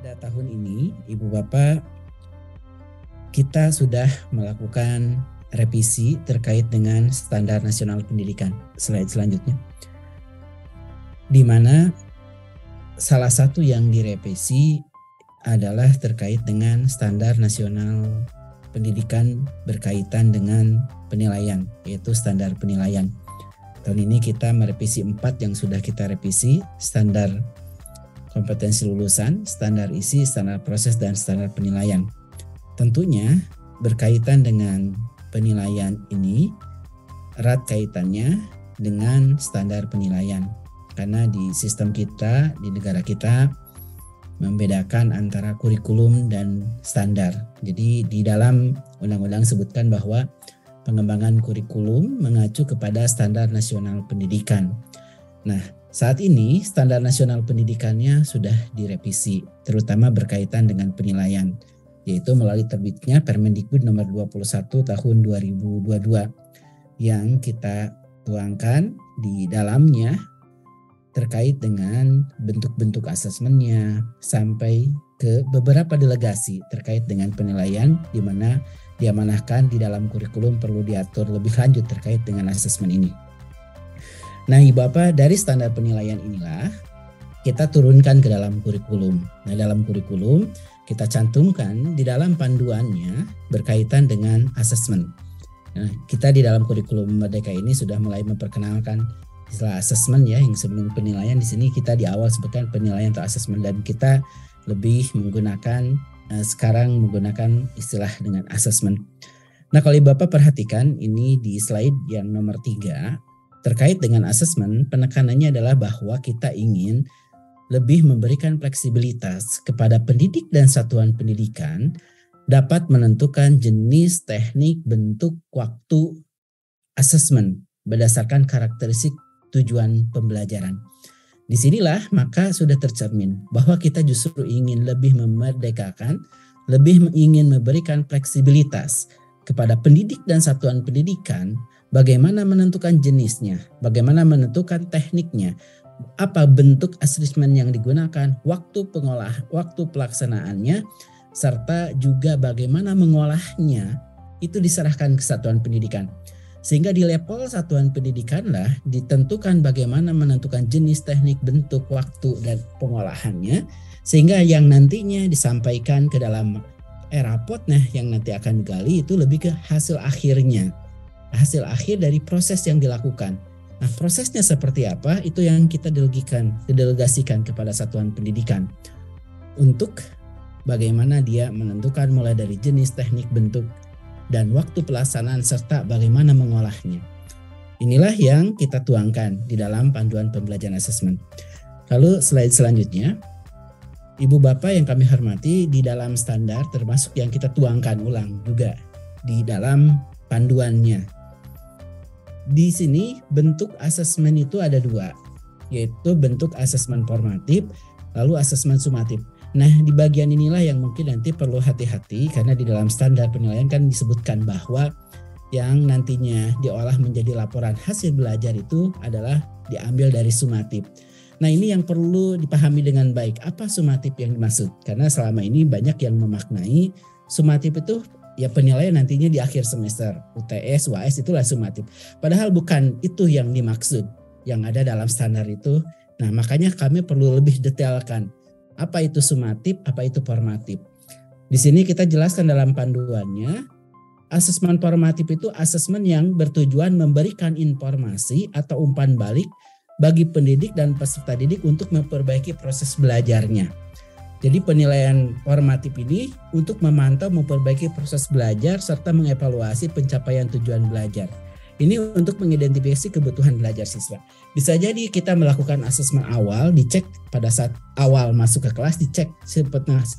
Pada tahun ini, Ibu Bapak, kita sudah melakukan revisi terkait dengan Standar Nasional Pendidikan. Slide selanjutnya. Di mana salah satu yang direvisi adalah terkait dengan Standar Nasional Pendidikan berkaitan dengan penilaian, yaitu standar penilaian. Tahun ini kita merevisi 4 yang sudah kita revisi, standar kompetensi lulusan, standar isi, standar proses, dan standar penilaian. Tentunya berkaitan dengan penilaian ini erat kaitannya dengan standar penilaian. Karena di sistem kita, di negara kita membedakan antara kurikulum dan standar. Jadi di dalam undang-undang sebutkan bahwa pengembangan kurikulum mengacu kepada Standar Nasional Pendidikan. Nah, saat ini Standar Nasional Pendidikannya sudah direvisi, terutama berkaitan dengan penilaian, yaitu melalui terbitnya Permendikbud nomor 21 tahun 2022 yang kita tuangkan di dalamnya terkait dengan bentuk-bentuk asesmennya sampai ke beberapa delegasi terkait dengan penilaian di mana diamanahkan di dalam kurikulum perlu diatur lebih lanjut terkait dengan asesmen ini. Nah, Ibu Bapak, dari standar penilaian inilah kita turunkan ke dalam kurikulum. Nah, dalam kurikulum kita cantumkan di dalam panduannya berkaitan dengan asesmen. Nah, kita di dalam kurikulum Merdeka ini sudah mulai memperkenalkan istilah asesmen ya, yang sebelum penilaian di sini kita di awal sebutkan penilaian atau asesmen, dan kita lebih menggunakan sekarang menggunakan istilah dengan asesmen. Nah, kalau Bapak perhatikan ini di slide yang nomor 3 terkait dengan asesmen, penekanannya adalah bahwa kita ingin lebih memberikan fleksibilitas kepada pendidik dan satuan pendidikan dapat menentukan jenis, teknik, bentuk, waktu asesmen berdasarkan karakteristik tujuan pembelajaran. Disinilah maka sudah tercermin bahwa kita justru ingin lebih memerdekakan, lebih ingin memberikan fleksibilitas kepada pendidik dan satuan pendidikan bagaimana menentukan jenisnya, bagaimana menentukan tekniknya, apa bentuk asesmen yang digunakan, waktu pelaksanaannya, serta juga bagaimana mengolahnya itu diserahkan ke satuan pendidikan. Sehingga di level satuan pendidikanlah ditentukan bagaimana menentukan jenis, teknik, bentuk, waktu, dan pengolahannya. Sehingga yang nantinya disampaikan ke dalam rapot yang nanti akan digali itu lebih ke hasil akhirnya. Hasil akhir dari proses yang dilakukan. Nah, prosesnya seperti apa? Itu yang kita delegasikan kepada satuan pendidikan. Untuk bagaimana dia menentukan mulai dari jenis, teknik, bentuk, dan waktu pelaksanaan serta bagaimana mengolahnya. Inilah yang kita tuangkan di dalam panduan pembelajaran asesmen. Lalu slide selanjutnya, Ibu Bapak yang kami hormati, di dalam standar termasuk yang kita tuangkan ulang juga di dalam panduannya. Di sini bentuk asesmen itu ada 2, yaitu bentuk asesmen formatif lalu asesmen sumatif. Nah, di bagian inilah yang mungkin nanti perlu hati-hati karena di dalam standar penilaian kan disebutkan bahwa yang nantinya diolah menjadi laporan hasil belajar itu adalah diambil dari sumatif. Nah, ini yang perlu dipahami dengan baik. Apa sumatif yang dimaksud? Karena selama ini banyak yang memaknai sumatif itu ya penilaian nantinya di akhir semester. UTS, UAS itulah sumatif. Padahal bukan itu yang dimaksud yang ada dalam standar itu. Nah, makanya kami perlu lebih detailkan. Apa itu sumatif, apa itu formatif. Di sini kita jelaskan dalam panduannya, asesmen formatif itu asesmen yang bertujuan memberikan informasi atau umpan balik bagi pendidik dan peserta didik untuk memperbaiki proses belajarnya. Jadi penilaian formatif ini untuk memantau, memperbaiki proses belajar serta mengevaluasi pencapaian tujuan belajar. Ini untuk mengidentifikasi kebutuhan belajar siswa. Bisa jadi kita melakukan asesmen awal, dicek pada saat awal masuk ke kelas, dicek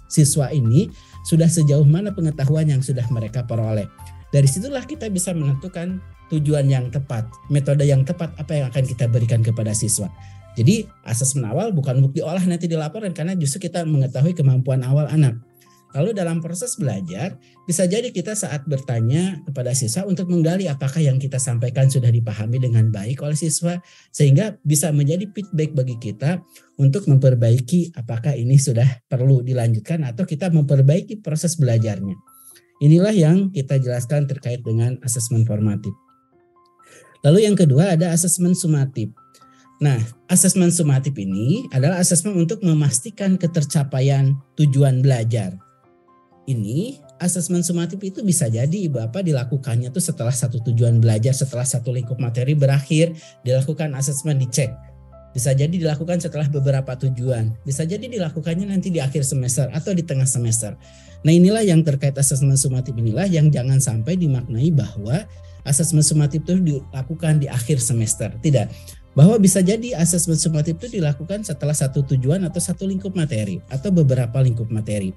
siswa ini sudah sejauh mana pengetahuan yang sudah mereka peroleh. Dari situlah kita bisa menentukan tujuan yang tepat, metode yang tepat apa yang akan kita berikan kepada siswa. Jadi asesmen awal bukan untuk diolah nanti dilaporkan karena justru kita mengetahui kemampuan awal anak. Lalu dalam proses belajar, bisa jadi kita saat bertanya kepada siswa untuk menggali apakah yang kita sampaikan sudah dipahami dengan baik oleh siswa, sehingga bisa menjadi feedback bagi kita untuk memperbaiki apakah ini sudah perlu dilanjutkan atau kita memperbaiki proses belajarnya. Inilah yang kita jelaskan terkait dengan asesmen formatif. Lalu yang kedua ada asesmen sumatif. Nah, asesmen sumatif ini adalah asesmen untuk memastikan ketercapaian tujuan belajar. Ini asesmen sumatif itu bisa jadi Bapak dilakukannya tuh setelah satu tujuan belajar, setelah satu lingkup materi berakhir, dilakukan asesmen dicek. Bisa jadi dilakukan setelah beberapa tujuan, bisa jadi dilakukannya nanti di akhir semester atau di tengah semester. Nah, inilah yang terkait asesmen sumatif, inilah yang jangan sampai dimaknai bahwa asesmen sumatif itu dilakukan di akhir semester. Tidak, bahwa bisa jadi asesmen sumatif itu dilakukan setelah satu tujuan atau satu lingkup materi atau beberapa lingkup materi.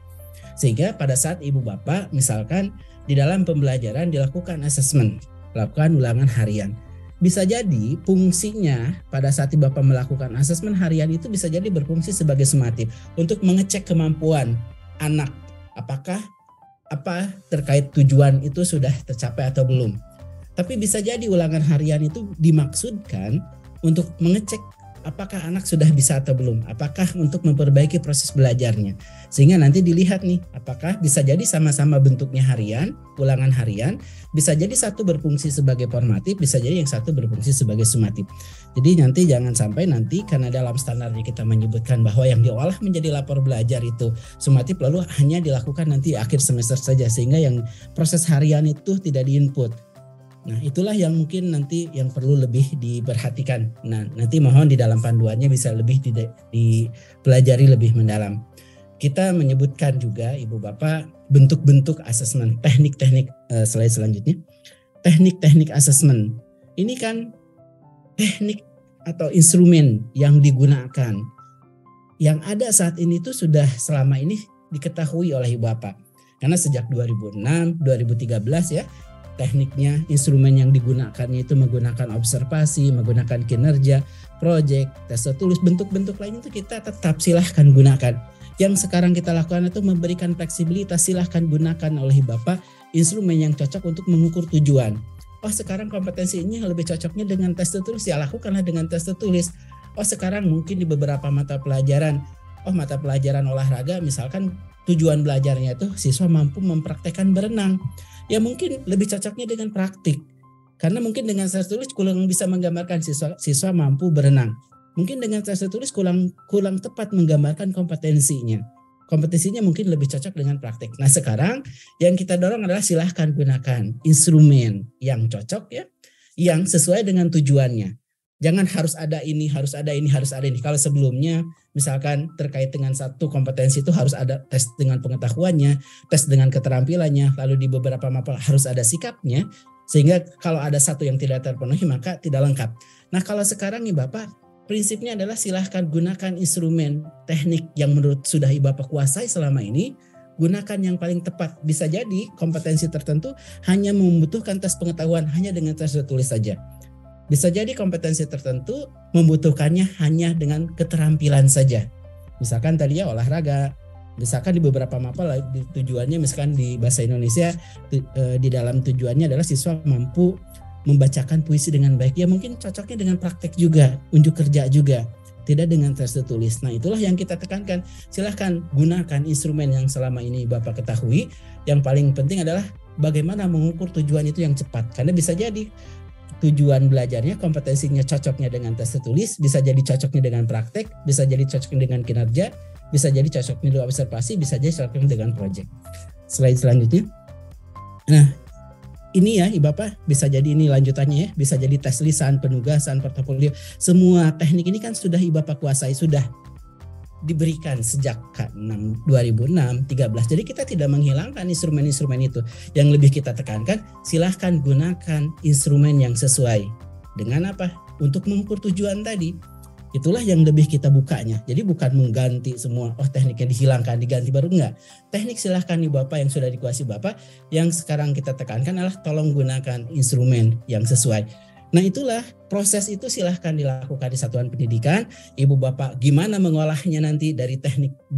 Sehingga pada saat Ibu Bapak misalkan di dalam pembelajaran dilakukan asesmen, lakukan ulangan harian. Bisa jadi fungsinya pada saat Ibu Bapak melakukan asesmen harian itu bisa jadi berfungsi sebagai sumatif untuk mengecek kemampuan anak. Apakah terkait tujuan itu sudah tercapai atau belum. Tapi bisa jadi ulangan harian itu dimaksudkan untuk mengecek apakah anak sudah bisa atau belum, apakah untuk memperbaiki proses belajarnya. Sehingga nanti dilihat nih, apakah bisa jadi sama-sama bentuknya harian, ulangan harian, bisa jadi satu berfungsi sebagai formatif, bisa jadi yang satu berfungsi sebagai sumatif. Jadi nanti jangan sampai nanti karena dalam standarnya kita menyebutkan bahwa yang diolah menjadi lapor belajar itu sumatif lalu hanya dilakukan nanti akhir semester saja, sehingga yang proses harian itu tidak diinput. Nah, itulah yang mungkin nanti yang perlu lebih diperhatikan. Nah, nanti mohon di dalam panduannya bisa lebih dipelajari lebih mendalam. Kita menyebutkan juga Ibu Bapak bentuk-bentuk asesmen, teknik-teknik slide selanjutnya. Teknik-teknik asesmen. Ini kan teknik atau instrumen yang digunakan. Yang ada saat ini tuh sudah selama ini diketahui oleh Ibu Bapak. Karena sejak 2006, 2013 ya, tekniknya, instrumen yang digunakannya itu menggunakan observasi, menggunakan kinerja, proyek, tes tertulis, bentuk-bentuk lain itu kita tetap silahkan gunakan. Yang sekarang kita lakukan itu memberikan fleksibilitas, silahkan gunakan oleh Bapak instrumen yang cocok untuk mengukur tujuan. Oh, sekarang kompetensinya lebih cocoknya dengan tes tertulis, ya lakukanlah dengan tes tertulis. Oh, sekarang mungkin di beberapa mata pelajaran, mata pelajaran olahraga misalkan tujuan belajarnya itu siswa mampu mempraktekkan berenang. Ya mungkin lebih cocoknya dengan praktik. Karena mungkin dengan tes tulis kurang bisa menggambarkan siswa mampu berenang. Mungkin dengan tes tulis kurang tepat menggambarkan kompetensinya. Kompetensinya mungkin lebih cocok dengan praktik. Nah, sekarang yang kita dorong adalah silahkan gunakan instrumen yang cocok ya, yang sesuai dengan tujuannya. Jangan harus ada ini, harus ada ini, harus ada ini. Kalau sebelumnya misalkan terkait dengan satu kompetensi itu harus ada tes dengan pengetahuannya, tes dengan keterampilannya, lalu di beberapa mapel harus ada sikapnya, sehingga kalau ada satu yang tidak terpenuhi maka tidak lengkap. Nah, kalau sekarang nih Bapak, prinsipnya adalah silahkan gunakan instrumen teknik yang menurut sudah Bapak kuasai selama ini, gunakan yang paling tepat. Bisa jadi kompetensi tertentu hanya membutuhkan tes pengetahuan hanya dengan tes tertulis saja. Bisa jadi kompetensi tertentu membutuhkannya hanya dengan keterampilan saja. Misalkan tadi ya olahraga, misalkan di beberapa mapel tujuannya misalkan di bahasa Indonesia di dalam tujuannya adalah siswa mampu membacakan puisi dengan baik. Ya mungkin cocoknya dengan praktek juga, unjuk kerja juga, tidak dengan tes tertulis. Nah, itulah yang kita tekankan. Silahkan gunakan instrumen yang selama ini Bapak ketahui. Yang paling penting adalah bagaimana mengukur tujuan itu yang cepat. Karena bisa jadi tujuan belajarnya, kompetensinya cocoknya dengan tes tertulis, bisa jadi cocoknya dengan praktek, bisa jadi cocoknya dengan kinerja, bisa jadi cocoknya dengan observasi, bisa jadi cocoknya dengan proyek. Slide selanjutnya. Nah, ini ya Ibu Bapak, bisa jadi ini lanjutannya ya, bisa jadi tes lisan, penugasan, portofolio. Semua teknik ini kan sudah Ibu Bapak kuasai, sudah diberikan sejak 2006, 13. Jadi kita tidak menghilangkan instrumen-instrumen itu. Yang lebih kita tekankan, silahkan gunakan instrumen yang sesuai. Dengan apa? Untuk mengukur tujuan tadi. Itulah yang lebih kita bukanya. Jadi bukan mengganti semua, tekniknya dihilangkan, diganti baru, enggak. Teknik silahkan Ibu Bapak yang sudah dikuasai Bapak. Yang sekarang kita tekankan adalah tolong gunakan instrumen yang sesuai. Nah itulah proses itu silahkan dilakukan di satuan pendidikan. Ibu bapak gimana mengolahnya nanti dari teknik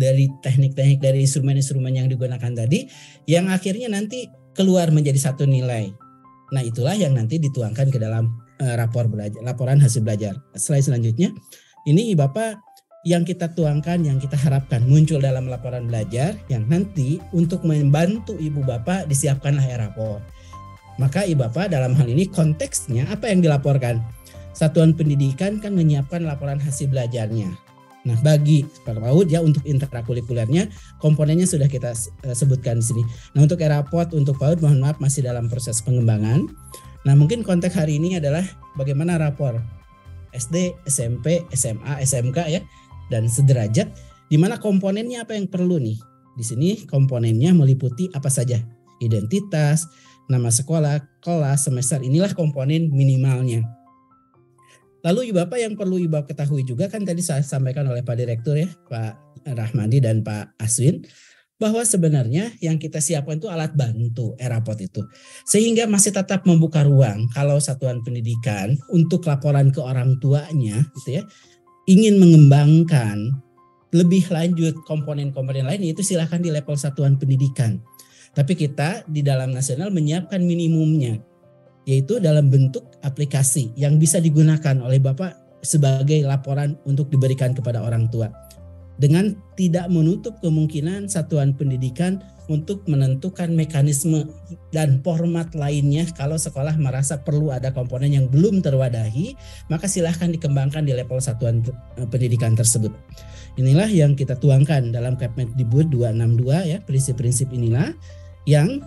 dari instrumen-instrumen yang digunakan tadi, yang akhirnya nanti keluar menjadi satu nilai. Nah itulah yang nanti dituangkan ke dalam laporan hasil belajar. Slide selanjutnya, ini bapak yang kita tuangkan, yang kita harapkan muncul dalam laporan belajar, yang nanti untuk membantu ibu bapak disiapkanlah e-rapor. Maka ibu bapak dalam hal ini konteksnya apa yang dilaporkan? Satuan pendidikan kan menyiapkan laporan hasil belajarnya. Nah bagi Pak PAUD ya untuk intrakurikulernya komponennya sudah kita sebutkan di sini. Nah untuk e-rapor untuk PAUD mohon maaf masih dalam proses pengembangan. Nah mungkin konteks hari ini adalah bagaimana rapor SD, SMP, SMA, SMK ya dan sederajat, di mana komponennya apa yang perlu nih. Di sini komponennya meliputi apa saja? Identitas, nama sekolah, kelas, semester, inilah komponen minimalnya. Lalu ibu bapak yang perlu ibu bapak ketahui juga kan tadi saya sampaikan oleh Pak Direktur ya, Pak Rahmadi dan Pak Aswin, bahwa sebenarnya yang kita siapkan itu alat bantu e-rapor itu. Sehingga masih tetap membuka ruang kalau satuan pendidikan untuk laporan ke orang tuanya gitu ya, ingin mengembangkan lebih lanjut komponen-komponen lain, itu silahkan di level satuan pendidikan. Tapi kita di dalam nasional menyiapkan minimumnya, yaitu dalam bentuk aplikasi yang bisa digunakan oleh Bapak sebagai laporan untuk diberikan kepada orang tua. Dengan tidak menutup kemungkinan satuan pendidikan untuk menentukan mekanisme dan format lainnya kalau sekolah merasa perlu ada komponen yang belum terwadahi, maka silahkan dikembangkan di level satuan pendidikan tersebut. Inilah yang kita tuangkan dalam Kepmendikbud 262 ya, prinsip-prinsip inilah yang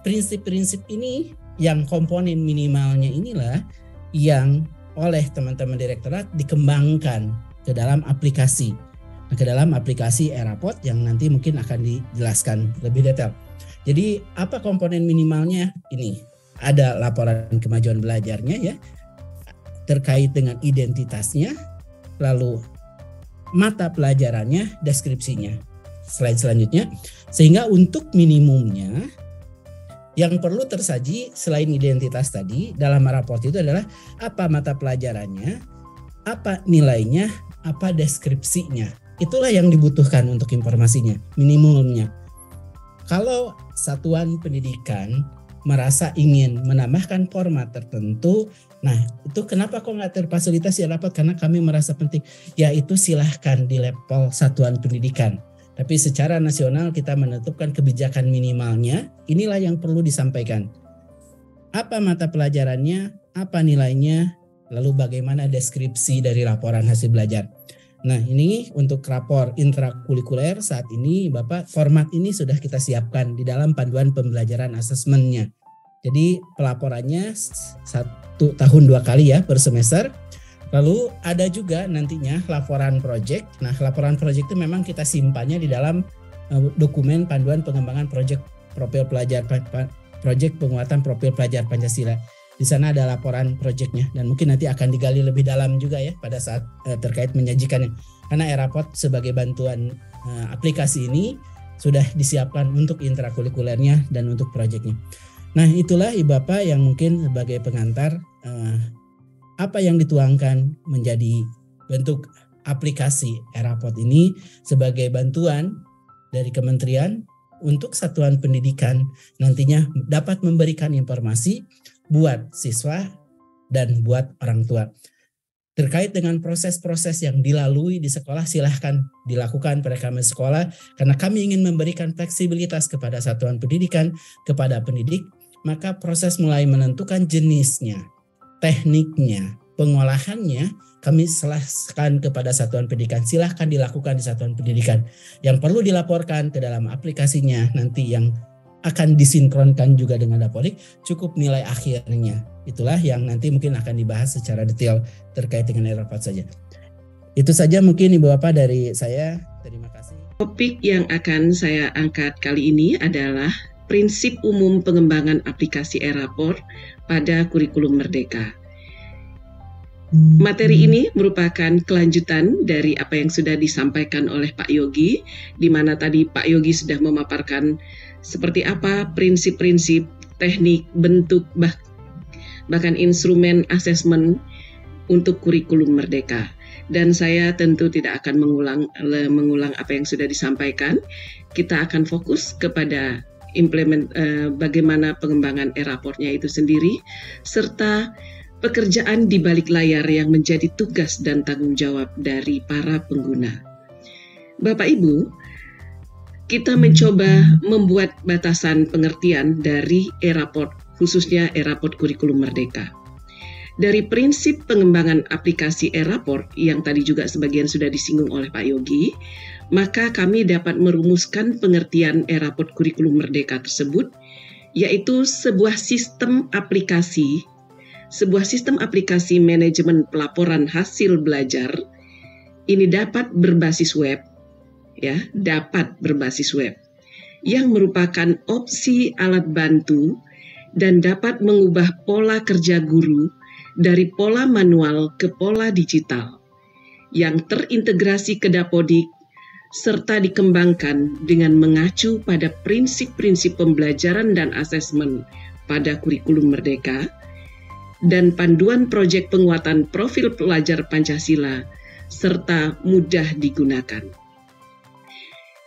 prinsip-prinsip ini yang komponen minimalnya inilah yang oleh teman-teman direktorat dikembangkan ke dalam aplikasi. Nah, ke dalam aplikasi e-rapor yang nanti mungkin akan dijelaskan lebih detail. Jadi apa komponen minimalnya? Ini ada laporan kemajuan belajarnya ya, terkait dengan identitasnya, lalu mata pelajarannya, deskripsinya. Slide selanjutnya, sehingga untuk minimumnya yang perlu tersaji selain identitas tadi dalam raport itu adalah apa mata pelajarannya, apa nilainya, apa deskripsinya. Itulah yang dibutuhkan untuk informasinya, minimumnya. Kalau satuan pendidikan merasa ingin menambahkan format tertentu, nah itu kenapa kok nggak terfasilitasi rapat? Karena kami merasa penting, yaitu silahkan di level satuan pendidikan. Tapi secara nasional kita menentukan kebijakan minimalnya, inilah yang perlu disampaikan. Apa mata pelajarannya, apa nilainya, lalu bagaimana deskripsi dari laporan hasil belajar. Nah ini untuk rapor intrakurikuler saat ini Bapak, format ini sudah kita siapkan di dalam panduan pembelajaran asesmennya. Jadi pelaporannya 1 tahun 2 kali ya per semester. Lalu ada juga nantinya laporan proyek. Nah laporan proyek itu memang kita simpannya di dalam dokumen panduan pengembangan proyek profil pelajar, proyek penguatan profil pelajar Pancasila. Di sana ada laporan proyeknya dan mungkin nanti akan digali lebih dalam juga ya pada saat terkait menyajikannya. Karena e-rapor sebagai bantuan aplikasi ini sudah disiapkan untuk intrakurikulernya dan untuk proyeknya. Nah itulah Ibu Bapak yang mungkin sebagai pengantar apa yang dituangkan menjadi bentuk aplikasi e-rapor ini sebagai bantuan dari kementerian untuk satuan pendidikan nantinya dapat memberikan informasi buat siswa dan buat orang tua. Terkait dengan proses-proses yang dilalui di sekolah silahkan dilakukan pada kami sekolah karena kami ingin memberikan fleksibilitas kepada satuan pendidikan, kepada pendidik, maka proses mulai menentukan jenisnya, tekniknya, pengolahannya kami serahkan kepada satuan pendidikan. Silahkan dilakukan di satuan pendidikan. Yang perlu dilaporkan ke dalam aplikasinya nanti yang akan disinkronkan juga dengan Dapodik, cukup nilai akhirnya. Itulah yang nanti mungkin akan dibahas secara detail terkait dengan e-rapor saja. Itu saja mungkin Ibu Bapak dari saya. Terima kasih. Topik yang akan saya angkat kali ini adalah prinsip umum pengembangan aplikasi e-rapor pada kurikulum Merdeka. Materi ini merupakan kelanjutan dari apa yang sudah disampaikan oleh Pak Yogi, di mana tadi Pak Yogi sudah memaparkan seperti apa prinsip-prinsip, teknik, bentuk, bahkan instrumen asesmen untuk kurikulum Merdeka. Dan saya tentu tidak akan mengulang apa yang sudah disampaikan. Kita akan fokus kepada bagaimana pengembangan e-raportnya itu sendiri, serta pekerjaan di balik layar yang menjadi tugas dan tanggung jawab dari para pengguna. Bapak Ibu, kita mencoba membuat batasan pengertian dari e-raport, khususnya e-raport kurikulum Merdeka. Dari prinsip pengembangan aplikasi e-raport yang tadi juga sebagian sudah disinggung oleh Pak Yogi, maka kami dapat merumuskan pengertian e-raport kurikulum Merdeka tersebut, yaitu sebuah sistem aplikasi manajemen pelaporan hasil belajar. Ini dapat berbasis web, yang merupakan opsi alat bantu dan dapat mengubah pola kerja guru dari pola manual ke pola digital yang terintegrasi ke Dapodik serta dikembangkan dengan mengacu pada prinsip-prinsip pembelajaran dan asesmen pada kurikulum Merdeka dan panduan proyek penguatan profil pelajar Pancasila serta mudah digunakan.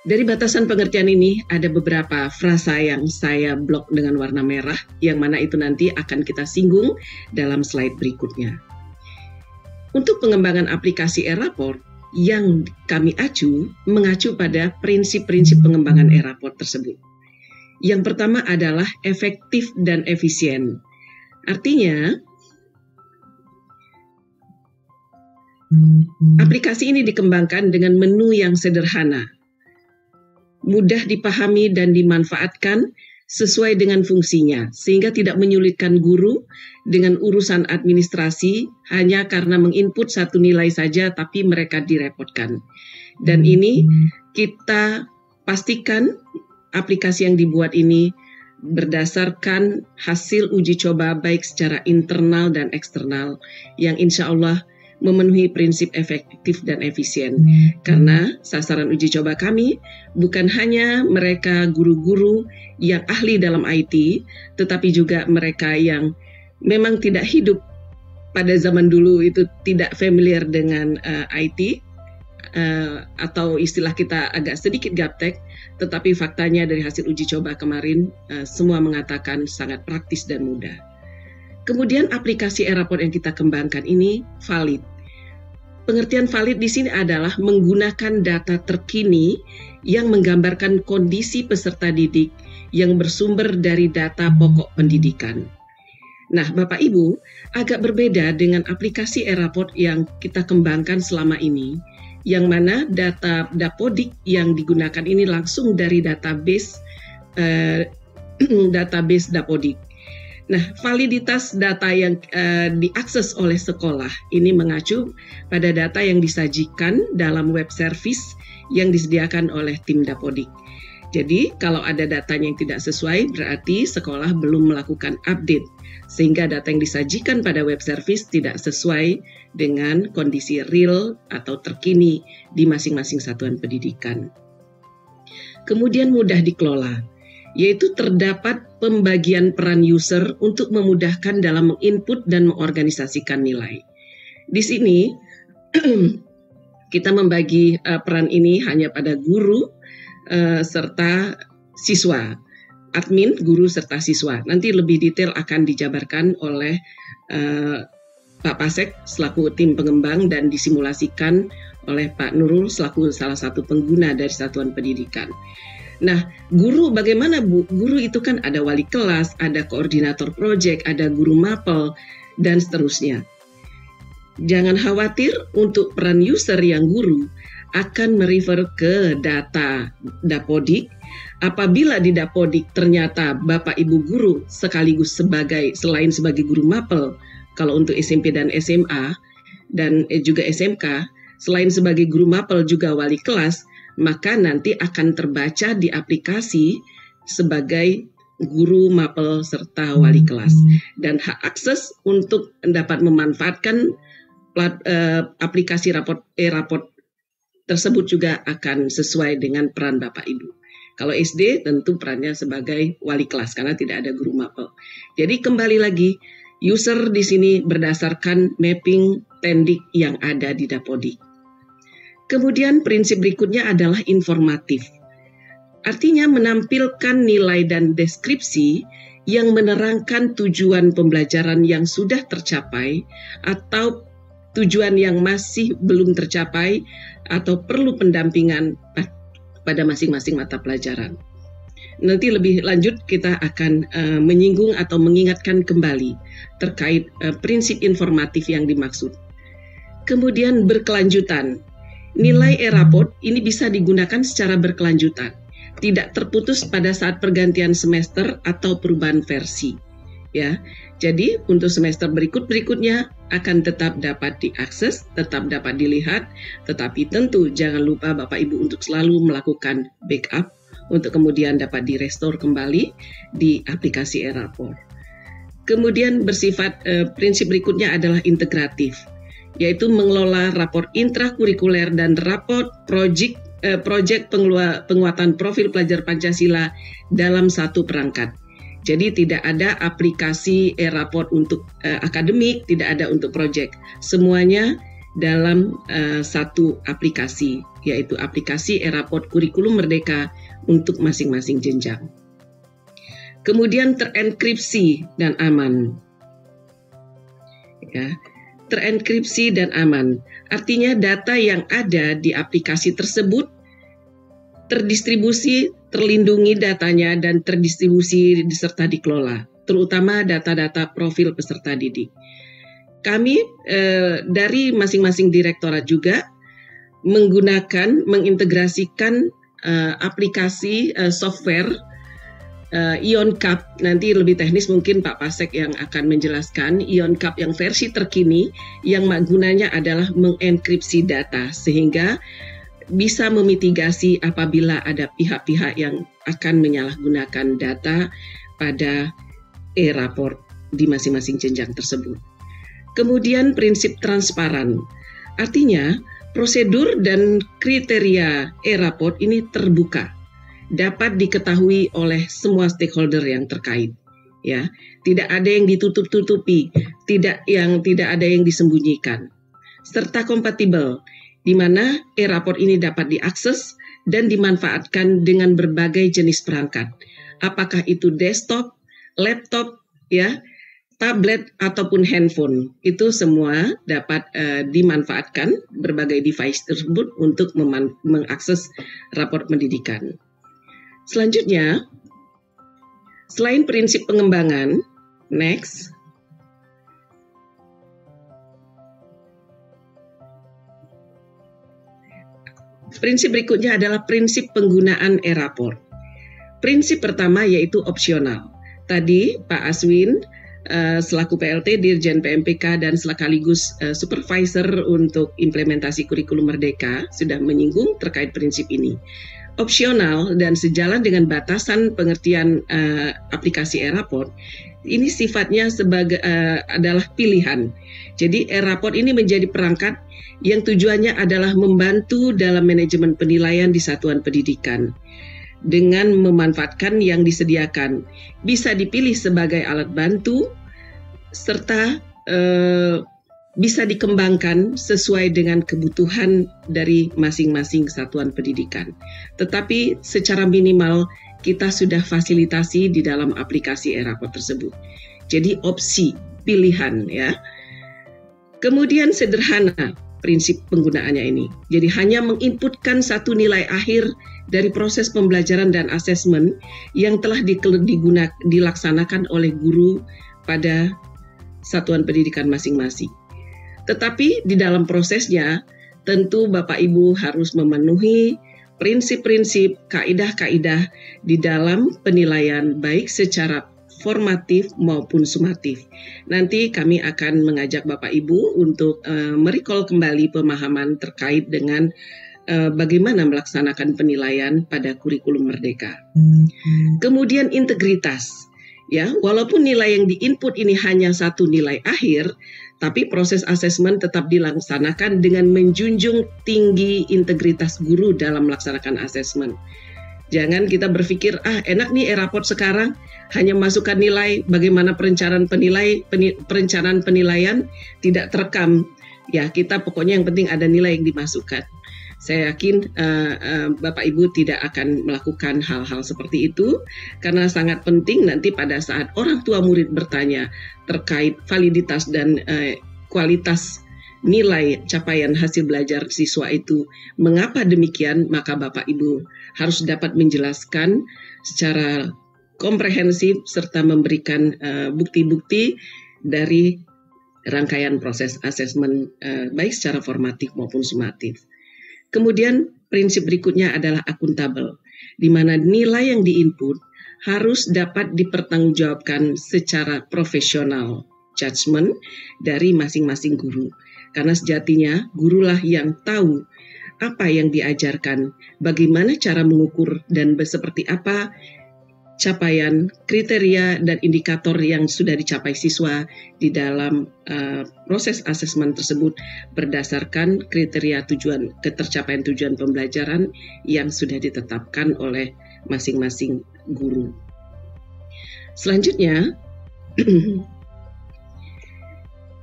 Dari batasan pengertian ini ada beberapa frasa yang saya blok dengan warna merah, yang mana itu nanti akan kita singgung dalam slide berikutnya. Untuk pengembangan aplikasi e-raport yang kami mengacu pada prinsip-prinsip pengembangan e-raport tersebut. Yang pertama adalah efektif dan efisien. Artinya, aplikasi ini dikembangkan dengan menu yang sederhana, mudah dipahami dan dimanfaatkan sesuai dengan fungsinya, sehingga tidak menyulitkan guru dengan urusan administrasi hanya karena menginput satu nilai saja tapi mereka direpotkan. Dan ini kita pastikan aplikasi yang dibuat ini berdasarkan hasil uji coba baik secara internal dan eksternal yang insya Allah memenuhi prinsip efektif dan efisien. Karena sasaran uji coba kami bukan hanya mereka guru-guru yang ahli dalam IT, tetapi juga mereka yang memang tidak hidup pada zaman dulu, itu tidak familiar dengan IT, atau istilah kita agak sedikit gaptek, tetapi faktanya dari hasil uji coba kemarin semua mengatakan sangat praktis dan mudah. Kemudian aplikasi e-raport yang kita kembangkan ini valid. Pengertian valid di sini adalah menggunakan data terkini yang menggambarkan kondisi peserta didik yang bersumber dari data pokok pendidikan. Nah, Bapak Ibu, agak berbeda dengan aplikasi e-raport yang kita kembangkan selama ini, yang mana data Dapodik yang digunakan ini langsung dari database Dapodik. Nah, validitas data yang diakses oleh sekolah ini mengacu pada data yang disajikan dalam web service yang disediakan oleh tim Dapodik. Jadi, kalau ada datanya yang tidak sesuai, berarti sekolah belum melakukan update, sehingga data yang disajikan pada web service tidak sesuai dengan kondisi real atau terkini di masing-masing satuan pendidikan. Kemudian mudah dikelola, yaitu terdapat pembagian peran user untuk memudahkan dalam menginput dan mengorganisasikan nilai. Di sini kita membagi peran ini hanya pada guru serta siswa, admin, guru serta siswa. Nanti lebih detail akan dijabarkan oleh Pak Pasek selaku tim pengembang dan disimulasikan oleh Pak Nurul selaku salah satu pengguna dari satuan pendidikan. Nah, guru bagaimana Bu? Guru itu kan ada wali kelas, ada koordinator proyek, ada guru mapel, dan seterusnya. Jangan khawatir untuk peran user yang guru akan merefer ke data Dapodik. Apabila di Dapodik ternyata Bapak Ibu guru sekaligus selain sebagai guru mapel, kalau untuk SMP dan SMA, dan juga SMK, selain sebagai guru mapel juga wali kelas, maka nanti akan terbaca di aplikasi sebagai guru mapel serta wali kelas. Dan hak akses untuk dapat memanfaatkan aplikasi e-raport tersebut juga akan sesuai dengan peran Bapak Ibu. Kalau SD tentu perannya sebagai wali kelas karena tidak ada guru mapel. Jadi kembali lagi, user di sini berdasarkan mapping tendik yang ada di Dapodik. Kemudian prinsip berikutnya adalah informatif. Artinya menampilkan nilai dan deskripsi yang menerangkan tujuan pembelajaran yang sudah tercapai atau tujuan yang masih belum tercapai atau perlu pendampingan pada masing-masing mata pelajaran. Nanti lebih lanjut kita akan menyinggung atau mengingatkan kembali terkait prinsip informatif yang dimaksud. Kemudian berkelanjutan. Nilai e-raport ini bisa digunakan secara berkelanjutan, tidak terputus pada saat pergantian semester atau perubahan versi. Ya, jadi untuk semester berikutnya akan tetap dapat diakses, tetap dapat dilihat, tetapi tentu jangan lupa Bapak Ibu untuk selalu melakukan backup untuk kemudian dapat direstore kembali di aplikasi e-raport. Kemudian bersifat prinsip berikutnya adalah integratif, yaitu mengelola raport intrakurikuler dan raport proyek penguatan profil pelajar Pancasila dalam satu perangkat. Jadi tidak ada aplikasi e-raport untuk akademik, tidak ada untuk proyek. Semuanya dalam satu aplikasi, yaitu aplikasi e-raport kurikulum merdeka untuk masing-masing jenjang. Kemudian terenkripsi dan aman. Ya. Terenkripsi dan aman. Artinya data yang ada di aplikasi tersebut terdistribusi, terlindungi datanya dan terdistribusi serta dikelola, terutama data-data profil peserta didik. Kami dari masing-masing direktorat juga mengintegrasikan aplikasi software IonCap, nanti lebih teknis mungkin Pak Pasek yang akan menjelaskan. IonCap yang versi terkini yang gunanya adalah mengenkripsi data sehingga bisa memitigasi apabila ada pihak-pihak yang akan menyalahgunakan data pada e-raport di masing-masing jenjang tersebut. Kemudian prinsip transparan, artinya prosedur dan kriteria e-raport ini terbuka, dapat diketahui oleh semua stakeholder yang terkait. Ya, tidak ada yang ditutup-tutupi, tidak ada yang disembunyikan. Serta kompatibel, di mana e-raport ini dapat diakses dan dimanfaatkan dengan berbagai jenis perangkat. Apakah itu desktop, laptop, ya, tablet ataupun handphone, itu semua dapat dimanfaatkan berbagai device tersebut untuk mengakses raport pendidikan. Selanjutnya, selain prinsip pengembangan, next. Prinsip berikutnya adalah prinsip penggunaan e-raport. Prinsip pertama yaitu opsional. Tadi Pak Aswin selaku PLT Dirjen PMPK dan sekaligus supervisor untuk implementasi kurikulum merdeka sudah menyinggung terkait prinsip ini. Opsional dan sejalan dengan batasan pengertian aplikasi e-raport, ini sifatnya adalah pilihan. Jadi e-raport ini menjadi perangkat yang tujuannya adalah membantu dalam manajemen penilaian di satuan pendidikan. Dengan memanfaatkan yang disediakan, bisa dipilih sebagai alat bantu, serta bisa dikembangkan sesuai dengan kebutuhan dari masing-masing satuan pendidikan. Tetapi secara minimal kita sudah fasilitasi di dalam aplikasi e-raport tersebut. Jadi opsi, pilihan ya. Kemudian sederhana prinsip penggunaannya ini. Jadi hanya menginputkan satu nilai akhir dari proses pembelajaran dan asesmen yang telah dilaksanakan oleh guru pada satuan pendidikan masing-masing. Tetapi di dalam prosesnya tentu Bapak Ibu harus memenuhi prinsip-prinsip, kaidah-kaidah di dalam penilaian baik secara formatif maupun sumatif. Nanti kami akan mengajak Bapak Ibu untuk merecall kembali pemahaman terkait dengan bagaimana melaksanakan penilaian pada kurikulum merdeka. Kemudian integritas. Ya, walaupun nilai yang diinput ini hanya satu nilai akhir, tapi proses asesmen tetap dilaksanakan dengan menjunjung tinggi integritas guru dalam melaksanakan asesmen. Jangan kita berpikir, enak nih e-raport sekarang, hanya masukkan nilai, bagaimana perencanaan penilaian tidak terekam. Ya, kita pokoknya yang penting ada nilai yang dimasukkan. Saya yakin Bapak Ibu tidak akan melakukan hal-hal seperti itu, karena sangat penting nanti pada saat orang tua murid bertanya terkait validitas dan kualitas nilai capaian hasil belajar siswa itu mengapa demikian, maka Bapak Ibu harus dapat menjelaskan secara komprehensif serta memberikan bukti-bukti dari rangkaian proses asesmen baik secara formatif maupun sumatif. Kemudian prinsip berikutnya adalah akuntabel, di mana nilai yang diinput harus dapat dipertanggungjawabkan secara profesional, judgment dari masing-masing guru. Karena sejatinya gurulah yang tahu apa yang diajarkan, bagaimana cara mengukur dan seperti apa capaian, kriteria, dan indikator yang sudah dicapai siswa di dalam proses asesmen tersebut berdasarkan kriteria ketercapaian tujuan pembelajaran yang sudah ditetapkan oleh masing-masing guru. Selanjutnya,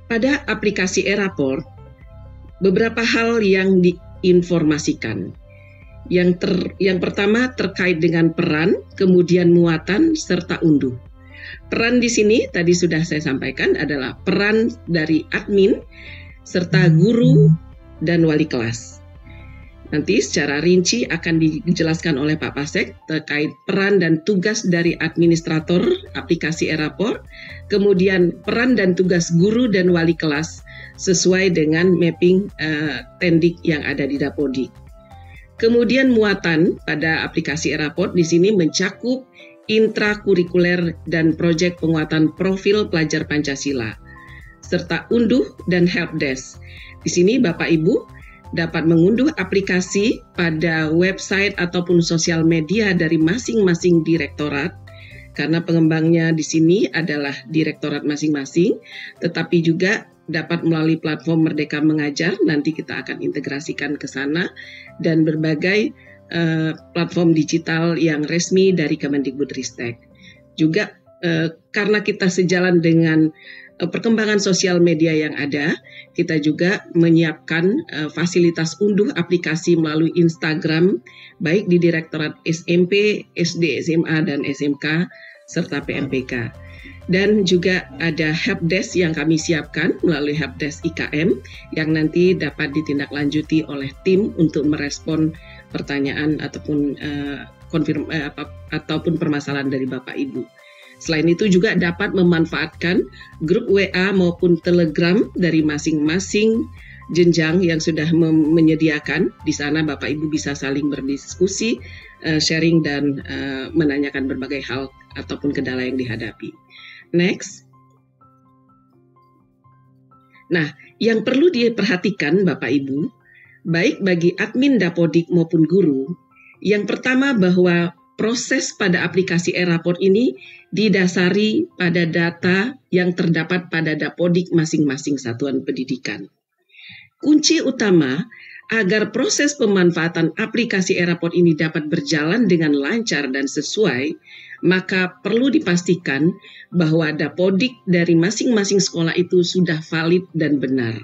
pada aplikasi e-raport, beberapa hal yang diinformasikan. Yang pertama terkait dengan peran, kemudian muatan, serta unduh. Peran di sini tadi sudah saya sampaikan adalah peran dari admin, serta guru dan wali kelas. Nanti secara rinci akan dijelaskan oleh Pak Pasek terkait peran dan tugas dari administrator aplikasi e-raport, kemudian peran dan tugas guru dan wali kelas sesuai dengan mapping tendik yang ada di Dapodik. Kemudian muatan pada aplikasi e-raport di sini mencakup intrakurikuler dan proyek penguatan profil pelajar Pancasila, serta unduh dan helpdesk. Di sini Bapak Ibu dapat mengunduh aplikasi pada website ataupun sosial media dari masing-masing direktorat, karena pengembangnya di sini adalah direktorat masing-masing, tetapi juga dapat melalui platform Merdeka Mengajar, nanti kita akan integrasikan ke sana, dan berbagai platform digital yang resmi dari Kemendikbudristek. Juga karena kita sejalan dengan perkembangan sosial media yang ada, kita juga menyiapkan fasilitas unduh aplikasi melalui Instagram, baik di Direktorat SMP, SD, SMA, dan SMK, serta PMPK. Dan juga ada helpdesk yang kami siapkan melalui helpdesk IKM yang nanti dapat ditindaklanjuti oleh tim untuk merespon pertanyaan ataupun ataupun permasalahan dari Bapak Ibu. Selain itu juga dapat memanfaatkan grup WA maupun Telegram dari masing-masing jenjang yang sudah menyediakan. Di sana Bapak Ibu bisa saling berdiskusi, sharing dan menanyakan berbagai hal ataupun kendala yang dihadapi. Next. Nah, yang perlu diperhatikan Bapak Ibu, baik bagi admin Dapodik maupun guru, yang pertama bahwa proses pada aplikasi e-raport ini didasari pada data yang terdapat pada Dapodik masing-masing satuan pendidikan. Kunci utama agar proses pemanfaatan aplikasi e-raport ini dapat berjalan dengan lancar dan sesuai, maka perlu dipastikan bahwa Dapodik dari masing-masing sekolah itu sudah valid dan benar.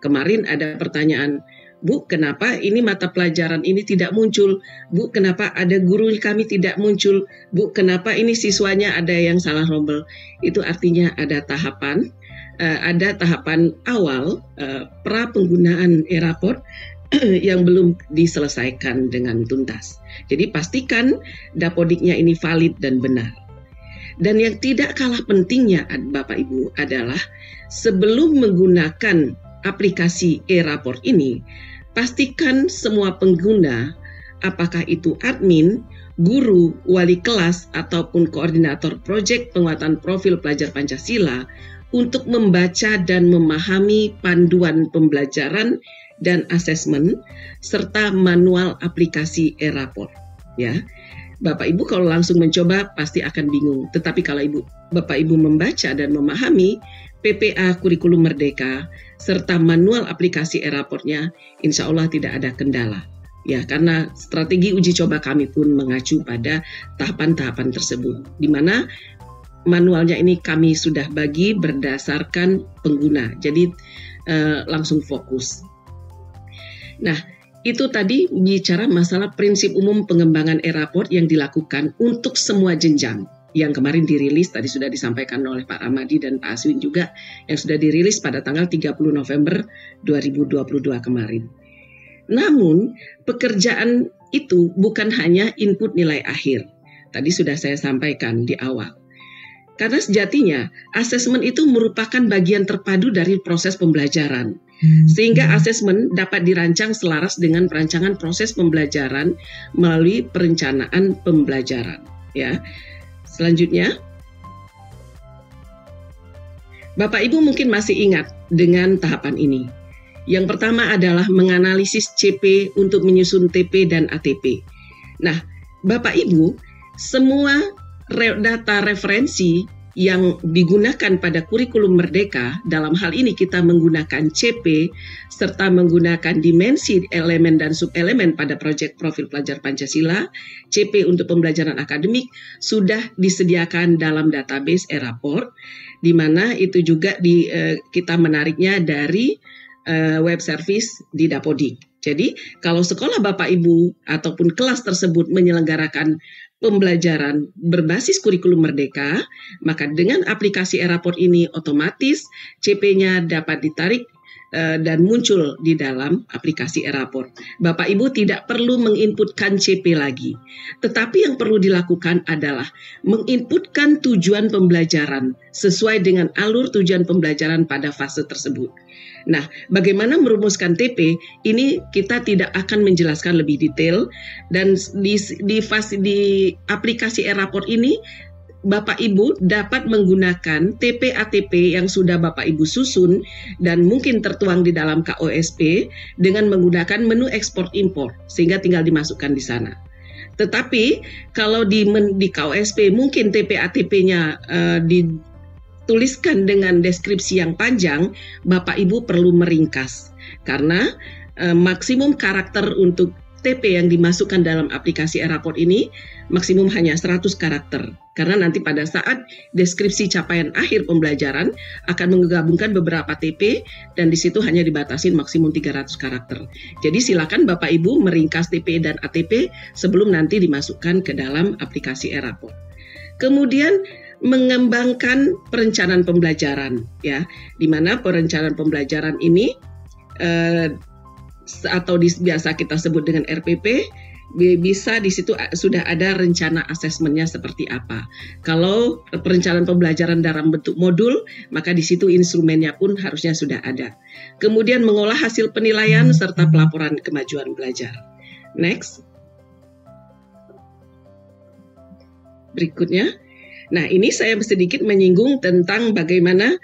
Kemarin ada pertanyaan, Bu, kenapa ini mata pelajaran ini tidak muncul? Bu, kenapa ada guru kami tidak muncul? Bu, kenapa ini siswanya ada yang salah rombel? Itu artinya ada tahapan awal pra penggunaan e-raport yang belum diselesaikan dengan tuntas. Jadi pastikan Dapodiknya ini valid dan benar. Dan yang tidak kalah pentingnya Bapak Ibu adalah sebelum menggunakan aplikasi e-raport ini, pastikan semua pengguna, apakah itu admin, guru, wali kelas, ataupun koordinator proyek penguatan profil pelajar Pancasila untuk membaca dan memahami panduan pembelajaran dan asesmen serta manual aplikasi e-raport. Ya, Bapak Ibu kalau langsung mencoba pasti akan bingung. Tetapi kalau Bapak Ibu membaca dan memahami PPA Kurikulum Merdeka serta manual aplikasi e-raportnya, insya Allah tidak ada kendala. Ya, karena strategi uji coba kami pun mengacu pada tahapan-tahapan tersebut, di mana manualnya ini kami sudah bagi berdasarkan pengguna, jadi langsung fokus. Nah, itu tadi bicara masalah prinsip umum pengembangan e-raport yang dilakukan untuk semua jenjang. Yang kemarin dirilis, tadi sudah disampaikan oleh Pak Ramadi dan Pak Aswin juga, yang sudah dirilis pada tanggal 30 November 2022 kemarin. Namun, pekerjaan itu bukan hanya input nilai akhir. Tadi sudah saya sampaikan di awal. Karena sejatinya, asesmen itu merupakan bagian terpadu dari proses pembelajaran. Sehingga asesmen dapat dirancang selaras dengan perancangan proses pembelajaran melalui perencanaan pembelajaran. Ya. Selanjutnya, Bapak Ibu mungkin masih ingat dengan tahapan ini. Yang pertama adalah menganalisis CP untuk menyusun TP dan ATP. Nah, Bapak Ibu, semua data referensi yang digunakan pada kurikulum Merdeka, dalam hal ini kita menggunakan CP, serta menggunakan dimensi elemen dan subelemen pada proyek profil pelajar Pancasila, CP untuk pembelajaran akademik, sudah disediakan dalam database e-raport, di mana itu juga kita menariknya dari web service di Dapodik. Jadi, kalau sekolah Bapak Ibu ataupun kelas tersebut menyelenggarakan pembelajaran berbasis kurikulum Merdeka, maka dengan aplikasi e-raport ini otomatis CP-nya dapat ditarik dan muncul di dalam aplikasi e-raport. Bapak Ibu tidak perlu menginputkan CP lagi. Tetapi yang perlu dilakukan adalah menginputkan tujuan pembelajaran sesuai dengan alur tujuan pembelajaran pada fase tersebut. Nah, bagaimana merumuskan TP ini kita tidak akan menjelaskan lebih detail, dan di aplikasi e-raport ini Bapak Ibu dapat menggunakan TP ATP yang sudah Bapak Ibu susun dan mungkin tertuang di dalam KOSP dengan menggunakan menu ekspor impor sehingga tinggal dimasukkan di sana. Tetapi kalau di KOSP mungkin TP ATP-nya dituliskan dengan deskripsi yang panjang, Bapak Ibu perlu meringkas karena maksimum karakter untuk TP yang dimasukkan dalam aplikasi e-raport ini maksimum hanya 100 karakter. Karena nanti pada saat deskripsi capaian akhir pembelajaran akan menggabungkan beberapa TP dan di situ hanya dibatasi maksimum 300 karakter. Jadi silakan Bapak Ibu meringkas TP dan ATP sebelum nanti dimasukkan ke dalam aplikasi e-raport. Kemudian mengembangkan perencanaan pembelajaran, ya, di mana perencanaan pembelajaran ini atau biasa kita sebut dengan RPP, bisa di situ sudah ada rencana asesmennya seperti apa. Kalau perencanaan pembelajaran dalam bentuk modul, maka di situ instrumennya pun harusnya sudah ada. Kemudian mengolah hasil penilaian serta pelaporan kemajuan belajar. Next. Berikutnya. Nah, ini saya sedikit menyinggung tentang bagaimana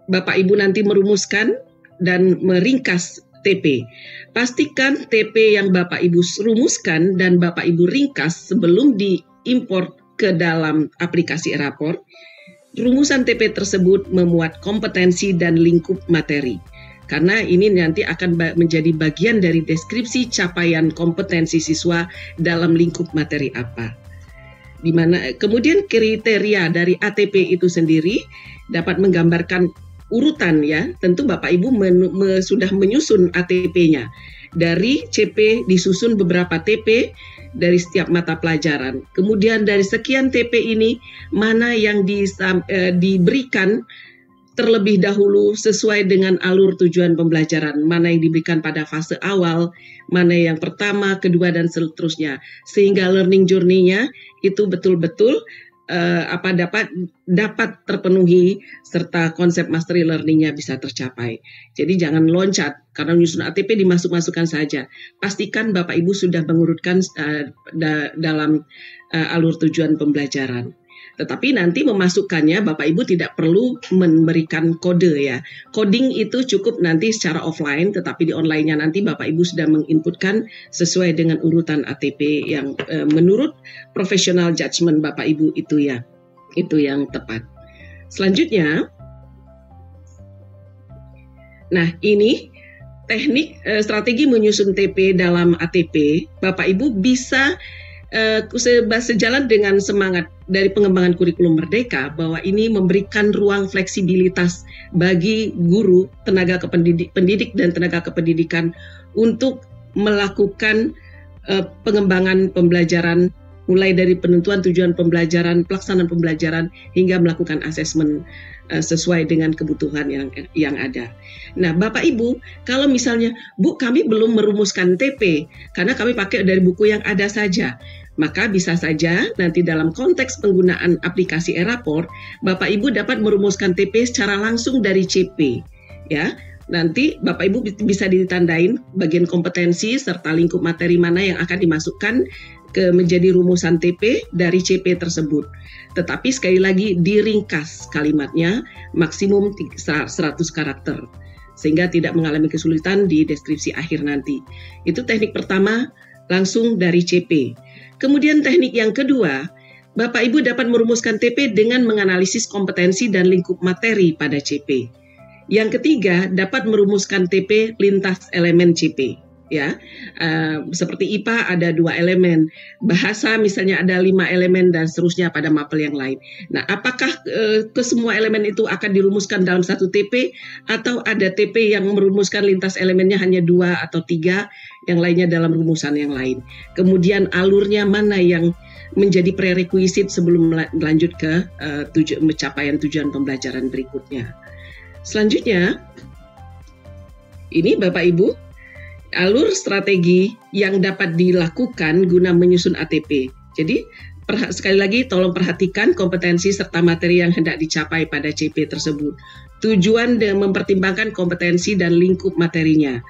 Bapak Ibu nanti merumuskan dan meringkas TP. Pastikan TP yang Bapak Ibu rumuskan dan Bapak Ibu ringkas sebelum diimpor ke dalam aplikasi e-raport. Rumusan TP tersebut memuat kompetensi dan lingkup materi. Karena ini nanti akan menjadi bagian dari deskripsi capaian kompetensi siswa dalam lingkup materi apa. Di mana kemudian kriteria dari ATP itu sendiri dapat menggambarkan urutan, ya. Tentu Bapak Ibu sudah menyusun ATP-nya. Dari CP disusun beberapa TP dari setiap mata pelajaran. Kemudian dari sekian TP ini mana yang diberikan terlebih dahulu sesuai dengan alur tujuan pembelajaran, mana yang diberikan pada fase awal, mana yang pertama, kedua, dan seterusnya. Sehingga learning journey-nya itu betul-betul dapat terpenuhi serta konsep mastery learning-nya bisa tercapai. Jadi jangan loncat karena menyusun ATP dimasuk-masukkan saja. Pastikan Bapak Ibu sudah mengurutkan dalam alur tujuan pembelajaran. Tetapi nanti memasukkannya Bapak Ibu tidak perlu memberikan kode, ya. Coding itu cukup nanti secara offline, tetapi di online-nya nanti Bapak Ibu sudah menginputkan sesuai dengan urutan ATP yang menurut professional judgment Bapak Ibu itu, ya. Itu yang tepat. Selanjutnya, nah ini teknik strategi menyusun TP dalam ATP, Bapak Ibu bisa sejalan dengan semangat dari pengembangan kurikulum Merdeka bahwa ini memberikan ruang fleksibilitas bagi guru, tenaga pendidik dan tenaga kependidikan untuk melakukan pengembangan pembelajaran mulai dari penentuan tujuan pembelajaran, pelaksanaan pembelajaran hingga melakukan asesmen sesuai dengan kebutuhan yang ada. Nah, Bapak Ibu, kalau misalnya, Bu, kami belum merumuskan TP karena kami pakai dari buku yang ada saja, maka bisa saja nanti dalam konteks penggunaan aplikasi e-Rapor, Bapak Ibu dapat merumuskan TP secara langsung dari CP, ya. Nanti Bapak Ibu bisa ditandain bagian kompetensi serta lingkup materi mana yang akan dimasukkan menjadi rumusan TP dari CP tersebut. Tetapi sekali lagi diringkas kalimatnya maksimum 100 karakter sehingga tidak mengalami kesulitan di deskripsi akhir nanti. Itu teknik pertama langsung dari CP. Kemudian teknik yang kedua, Bapak Ibu dapat merumuskan TP dengan menganalisis kompetensi dan lingkup materi pada CP. Yang ketiga, dapat merumuskan TP lintas elemen CP. Ya, seperti IPA ada 2 elemen, bahasa misalnya ada 5 elemen dan seterusnya pada mapel yang lain. Nah, apakah ke semua elemen itu akan dirumuskan dalam satu TP atau ada TP yang merumuskan lintas elemennya hanya 2 atau 3, yang lainnya dalam rumusan yang lain. Kemudian alurnya mana yang menjadi prerequisite sebelum lanjut ke pencapaian tujuan pembelajaran berikutnya. Selanjutnya, ini Bapak Ibu, alur strategi yang dapat dilakukan guna menyusun ATP. Jadi sekali lagi tolong perhatikan kompetensi serta materi yang hendak dicapai pada CP tersebut. Tujuan dan mempertimbangkan kompetensi dan lingkup materinya.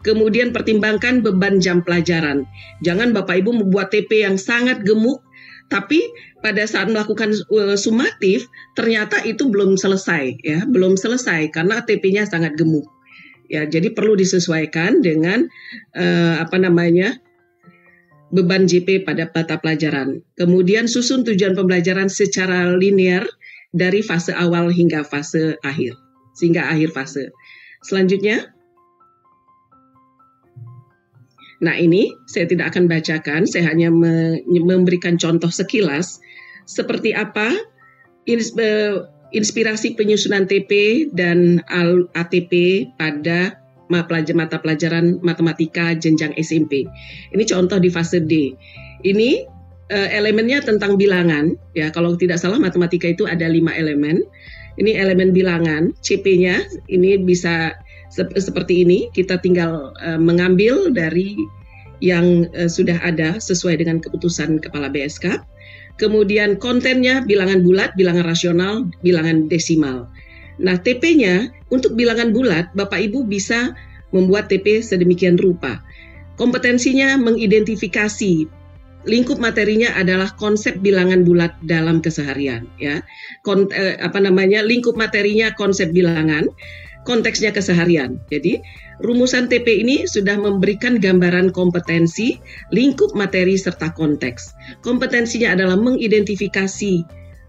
Kemudian pertimbangkan beban jam pelajaran. Jangan Bapak Ibu membuat TP yang sangat gemuk, tapi pada saat melakukan sumatif ternyata itu belum selesai, ya, belum selesai karena TP-nya sangat gemuk. Ya, jadi perlu disesuaikan dengan beban JP pada mata pelajaran. Kemudian susun tujuan pembelajaran secara linear dari fase awal hingga fase akhir, sehingga akhir fase. Selanjutnya, nah ini saya tidak akan bacakan, saya hanya memberikan contoh sekilas seperti apa inspirasi penyusunan TP dan ATP pada mata pelajaran matematika jenjang SMP. Ini contoh di fase D. Ini elemennya tentang bilangan. Ya, kalau tidak salah matematika itu ada 5 elemen. Ini elemen bilangan. CP-nya ini bisa seperti ini. Kita tinggal mengambil dari yang sudah ada sesuai dengan keputusan Kepala BSK. Kemudian kontennya bilangan bulat, bilangan rasional, bilangan desimal. Nah, TP-nya untuk bilangan bulat, Bapak Ibu bisa membuat TP sedemikian rupa. Kompetensinya mengidentifikasi, lingkup materinya adalah konsep bilangan bulat dalam keseharian. Ya, lingkup materinya konsep bilangan, konteksnya keseharian. Jadi rumusan TP ini sudah memberikan gambaran kompetensi, lingkup materi, serta konteks. Kompetensinya adalah mengidentifikasi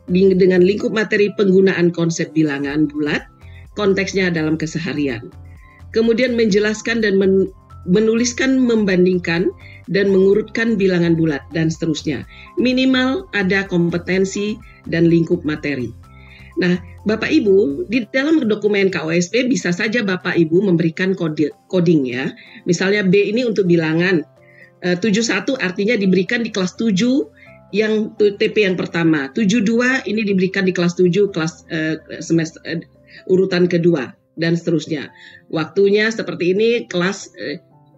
dengan lingkup materi penggunaan konsep bilangan bulat, konteksnya dalam keseharian. Kemudian menjelaskan dan menuliskan, membandingkan, dan mengurutkan bilangan bulat, dan seterusnya. Minimal ada kompetensi dan lingkup materi. Nah, Bapak Ibu, di dalam dokumen KOSP bisa saja Bapak Ibu memberikan coding ya. Misalnya B ini untuk bilangan. 71 artinya diberikan di kelas 7 yang TP yang pertama. 72 ini diberikan di kelas 7 kelas semester urutan kedua dan seterusnya. Waktunya seperti ini kelas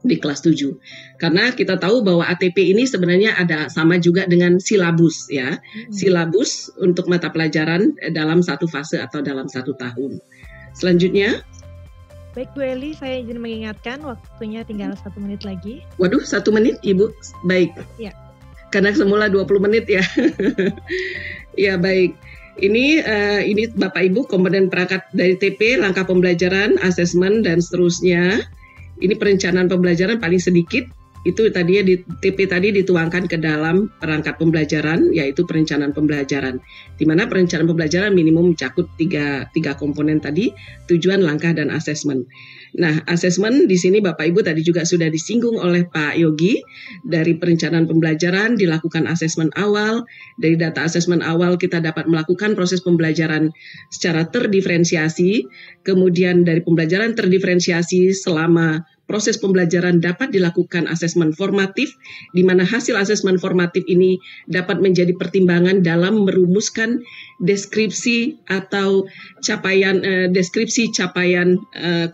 di kelas 7. Karena kita tahu bahwa ATP ini sebenarnya ada sama juga dengan silabus ya. Silabus untuk mata pelajaran dalam satu fase atau dalam 1 tahun. Selanjutnya. Baik Bu Eli, saya izin mengingatkan waktunya tinggal 1 menit lagi. Waduh, 1 menit Ibu. Baik. Ya. Karena semula 20 menit ya. Ya baik. Ini Bapak Ibu komponen perangkat dari TP, langkah pembelajaran, asesmen dan seterusnya. Ini perencanaan pembelajaran paling sedikit itu tadi TP tadi dituangkan ke dalam perangkat pembelajaran, yaitu perencanaan pembelajaran. Di mana perencanaan pembelajaran minimum mencakup tiga komponen tadi, tujuan, langkah, dan asesmen. Nah, asesmen di sini Bapak Ibu tadi juga sudah disinggung oleh Pak Yogi. Dari perencanaan pembelajaran dilakukan asesmen awal. Dari data asesmen awal kita dapat melakukan proses pembelajaran secara terdiferensiasi. Kemudian dari pembelajaran terdiferensiasi selama proses pembelajaran dapat dilakukan asesmen formatif, di mana hasil asesmen formatif ini dapat menjadi pertimbangan dalam merumuskan deskripsi atau deskripsi capaian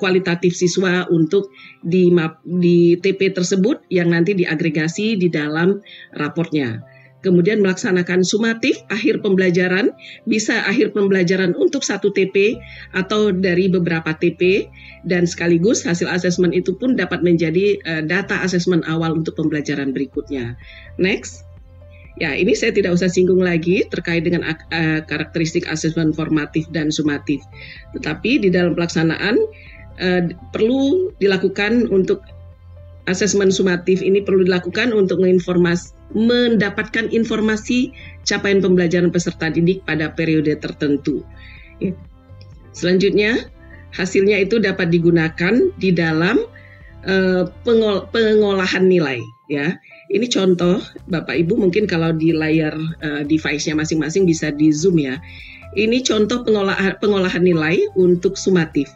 kualitatif siswa untuk di TP tersebut yang nanti diagregasi di dalam raportnya. Kemudian melaksanakan sumatif akhir pembelajaran, bisa akhir pembelajaran untuk satu TP atau dari beberapa TP, dan sekaligus hasil asesmen itu pun dapat menjadi data asesmen awal untuk pembelajaran berikutnya. Next. Ya, ini saya tidak usah singgung lagi terkait dengan karakteristik asesmen formatif dan sumatif. Tetapi di dalam pelaksanaan perlu dilakukan untuk asesmen sumatif ini perlu dilakukan untuk mendapatkan informasi capaian pembelajaran peserta didik pada periode tertentu. Selanjutnya, hasilnya itu dapat digunakan di dalam pengolahan nilai. Ya, ini contoh Bapak Ibu mungkin kalau di layar device-nya masing-masing bisa di zoom ya. Ini contoh pengolahan nilai untuk sumatif.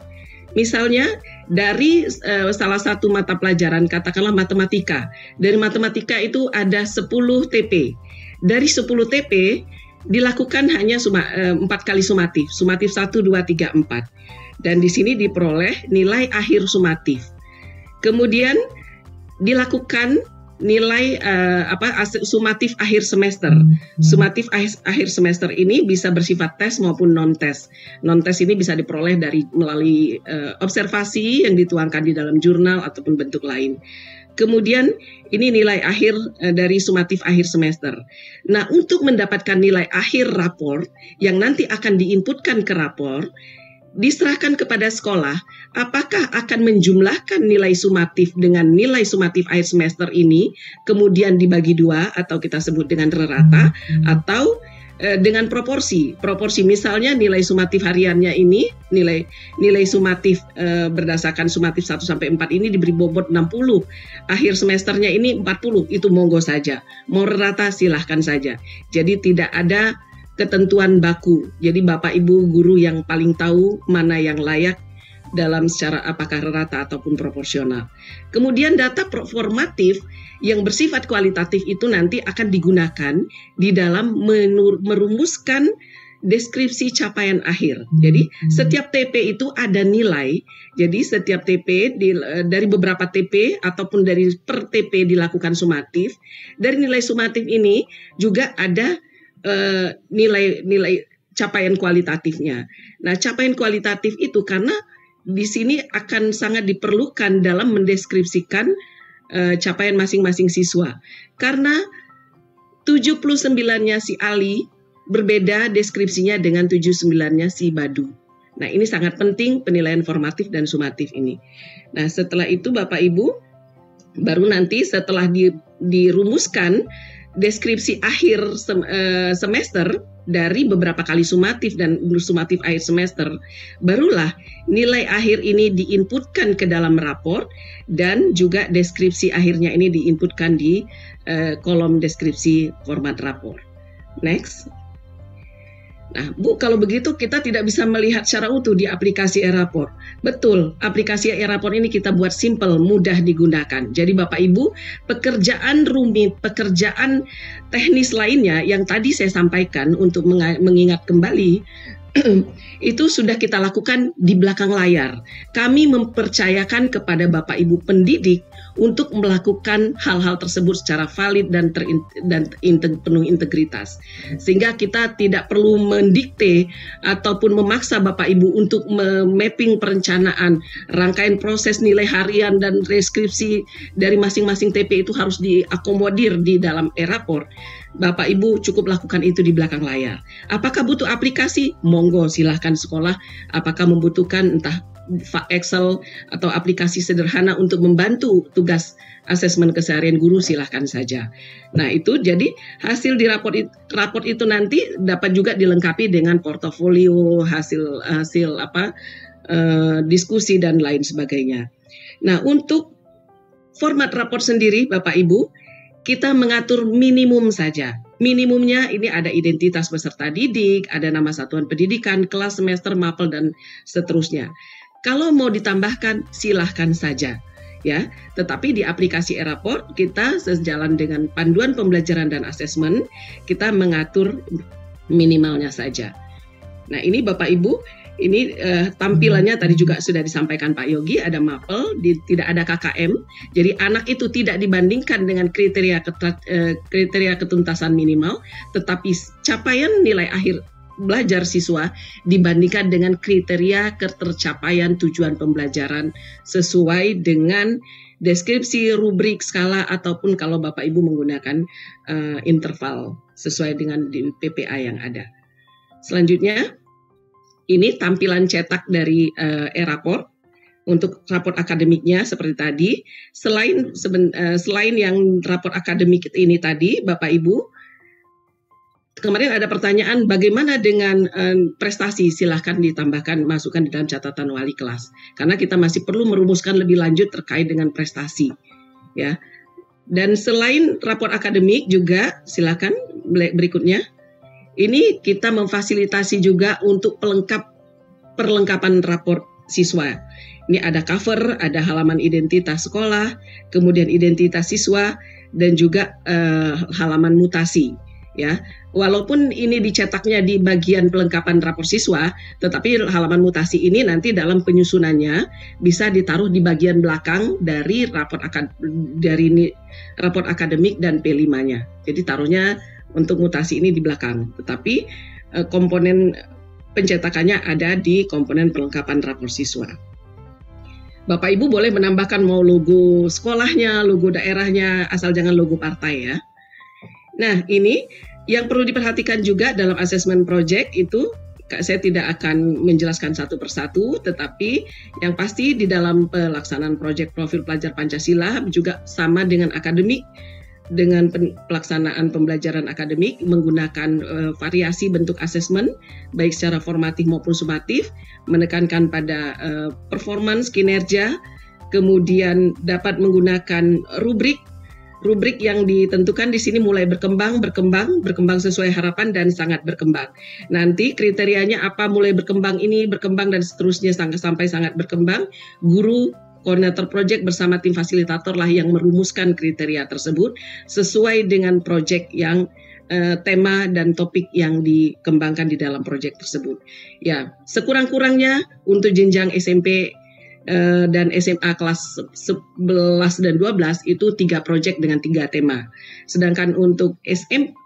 Misalnya dari salah satu mata pelajaran, katakanlah matematika. Dari matematika itu ada 10 TP. Dari 10 TP dilakukan hanya 4 kali sumatif. Sumatif 1, 2, 3, 4. Dan di sini diperoleh nilai akhir sumatif. Kemudian dilakukan nilai sumatif akhir semester. Sumatif akhir semester ini bisa bersifat tes maupun non-tes. Non-tes ini bisa diperoleh melalui observasi yang dituangkan di dalam jurnal ataupun bentuk lain. Kemudian ini nilai akhir dari sumatif akhir semester. Nah, untuk mendapatkan nilai akhir rapor yang nanti akan diinputkan ke rapor, diserahkan kepada sekolah apakah akan menjumlahkan nilai sumatif dengan nilai sumatif akhir semester ini kemudian dibagi 2 atau kita sebut dengan rata atau dengan proporsi misalnya nilai sumatif hariannya ini nilai sumatif berdasarkan sumatif 1 sampai 4 ini diberi bobot 60, akhir semesternya ini 40, itu monggo saja, mau rata silahkan saja. Jadi tidak ada ketentuan baku. Jadi Bapak Ibu guru yang paling tahu mana yang layak dalam secara apakah rata ataupun proporsional. Kemudian data formatif yang bersifat kualitatif itu nanti akan digunakan di dalam merumuskan deskripsi capaian akhir. Jadi setiap TP itu ada nilai. Jadi setiap TP dari beberapa TP ataupun dari per TP dilakukan sumatif. Dari nilai sumatif ini juga ada nilai capaian kualitatifnya. Nah, capaian kualitatif itu karena di sini akan sangat diperlukan dalam mendeskripsikan capaian masing-masing siswa. Karena 79-nya si Ali berbeda deskripsinya dengan 79-nya si Badu. Nah, ini sangat penting penilaian formatif dan sumatif ini. Nah, setelah itu Bapak Ibu baru nanti setelah dirumuskan deskripsi akhir semester dari beberapa kali sumatif dan sumatif akhir semester, barulah nilai akhir ini diinputkan ke dalam rapor dan juga deskripsi akhirnya ini diinputkan di kolom deskripsi format rapor. Next. Nah, Bu, kalau begitu kita tidak bisa melihat secara utuh di aplikasi e-rapor. Betul, aplikasi e-rapor ini kita buat simple, mudah digunakan. Jadi Bapak Ibu, pekerjaan rumit, pekerjaan teknis lainnya yang tadi saya sampaikan untuk mengingat kembali, itu sudah kita lakukan di belakang layar. Kami mempercayakan kepada Bapak Ibu pendidik untuk melakukan hal-hal tersebut secara valid dan penuh integritas. Sehingga kita tidak perlu mendikte ataupun memaksa Bapak Ibu untuk mapping perencanaan, rangkaian proses nilai harian dan deskripsi dari masing-masing TP itu harus diakomodir di dalam e-rapor. Bapak Ibu cukup lakukan itu di belakang layar. Apakah butuh aplikasi? Monggo silahkan sekolah. Apakah membutuhkan entah Excel atau aplikasi sederhana untuk membantu tugas asesmen keseharian guru, silahkan saja. Nah, itu jadi hasil di raport itu nanti dapat juga dilengkapi dengan portofolio, hasil diskusi dan lain sebagainya. Nah, untuk format raport sendiri, Bapak Ibu, kita mengatur minimum saja. Minimumnya ini ada identitas peserta didik, ada nama satuan pendidikan, kelas, semester, mapel, dan seterusnya. Kalau mau ditambahkan, silahkan saja. Ya, tetapi di aplikasi e-raport kita sejalan dengan panduan pembelajaran dan asesmen, kita mengatur minimalnya saja. Nah, ini Bapak Ibu, ini tampilannya tadi juga sudah disampaikan Pak Yogi, ada mapel, tidak ada KKM. Jadi anak itu tidak dibandingkan dengan kriteria ketuntasan minimal, tetapi capaian nilai akhir belajar siswa dibandingkan dengan kriteria ketercapaian tujuan pembelajaran sesuai dengan deskripsi, rubrik, skala, ataupun kalau Bapak Ibu menggunakan interval sesuai dengan di PPA yang ada. Selanjutnya, ini tampilan cetak dari e-raport untuk raport akademiknya seperti tadi. Selain yang raport akademik ini tadi, Bapak Ibu, kemarin ada pertanyaan bagaimana dengan prestasi, silahkan ditambahkan, masukkan di dalam catatan wali kelas. Karena kita masih perlu merumuskan lebih lanjut terkait dengan prestasi. Ya. Dan selain raport akademik juga, silahkan berikutnya. Ini kita memfasilitasi juga untuk perlengkapan raport siswa. Ini ada cover, ada halaman identitas sekolah, kemudian identitas siswa, dan juga halaman mutasi. Ya, walaupun ini dicetaknya di bagian pelengkapan rapor siswa, tetapi halaman mutasi ini nanti dalam penyusunannya bisa ditaruh di bagian belakang dari raport akademik dan P5-nya. Jadi taruhnya untuk mutasi ini di belakang, tetapi komponen pencetakannya ada di komponen perlengkapan rapor siswa. Bapak Ibu boleh menambahkan mau logo sekolahnya, logo daerahnya, asal jangan logo partai ya. Nah, ini yang perlu diperhatikan juga dalam asesmen project itu, saya tidak akan menjelaskan satu persatu, tetapi yang pasti di dalam pelaksanaan project profil pelajar Pancasila juga sama dengan akademik, dengan pelaksanaan pembelajaran akademik menggunakan variasi bentuk asesmen, baik secara formatif maupun sumatif, menekankan pada performance, kinerja, kemudian dapat menggunakan rubrik yang ditentukan di sini mulai berkembang sesuai harapan dan sangat berkembang. Nanti kriterianya apa, mulai berkembang dan seterusnya sampai sangat berkembang. Guru, koordinator proyek bersama tim fasilitator lah yang merumuskan kriteria tersebut sesuai dengan proyek yang tema dan topik yang dikembangkan di dalam proyek tersebut. Ya, sekurang-kurangnya untuk jenjang SMP dan SMA kelas 11 dan 12 itu 3 proyek dengan 3 tema. Sedangkan untuk